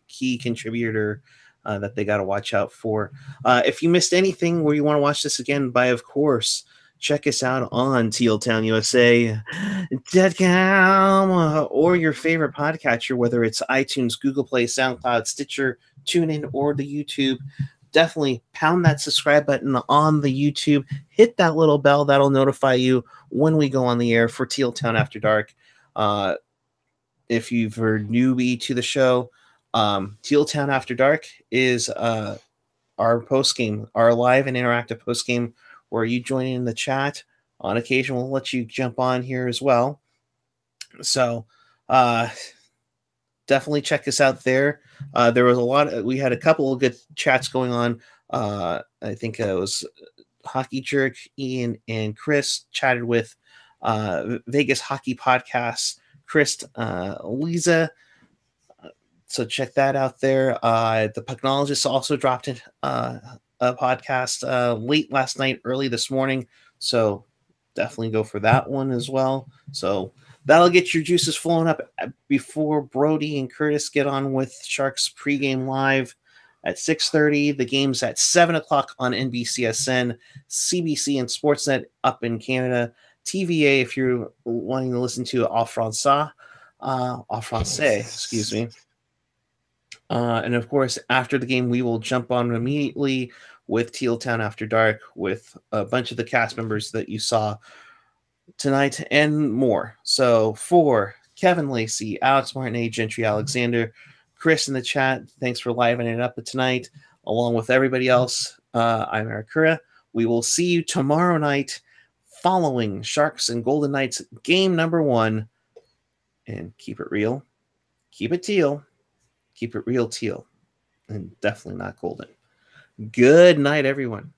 key contributor that they got to watch out for. If you missed anything where you want to watch this again, of course, check us out on TealTownUSA.com or your favorite podcatcher, whether it's iTunes, Google Play, SoundCloud, Stitcher, TuneIn, or the YouTube. Definitely pound that subscribe button on the YouTube. Hit that little bell. That'll notify you when we go on the air for Teal Town After Dark. If you're a newbie to the show, Teal Town After Dark is our post game, our live and interactive post game, where you join in the chat. On occasion, we'll let you jump on here as well. So definitely check us out there. There was we had a couple of good chats going on. I think it was Hockey Jerk, Ian, and Chris chatted with Vegas Hockey Podcast, Chris, Lisa. So check that out there. The Pucknologists also dropped a podcast late last night, early this morning. So definitely go for that one as well. So that'll get your juices flowing up before Brody and Curtis get on with Sharks pregame live at 6:30. The game's at 7 o'clock on NBCSN, CBC, and Sportsnet up in Canada. TVA if you're wanting to listen to en français, excuse me. And of course, after the game, we will jump on immediately with Teal Town After Dark with a bunch of the cast members that you saw tonight and more. So for Kevin Lacey, Alex Martinet, Gentry Alexander, Chris in the chat, thanks for livening it up tonight, along with everybody else. I'm Eric Cura. We will see you tomorrow night following Sharks and Golden Knights game number 1. And keep it real, keep it teal. Keep it real teal, and definitely not golden. Good night, everyone.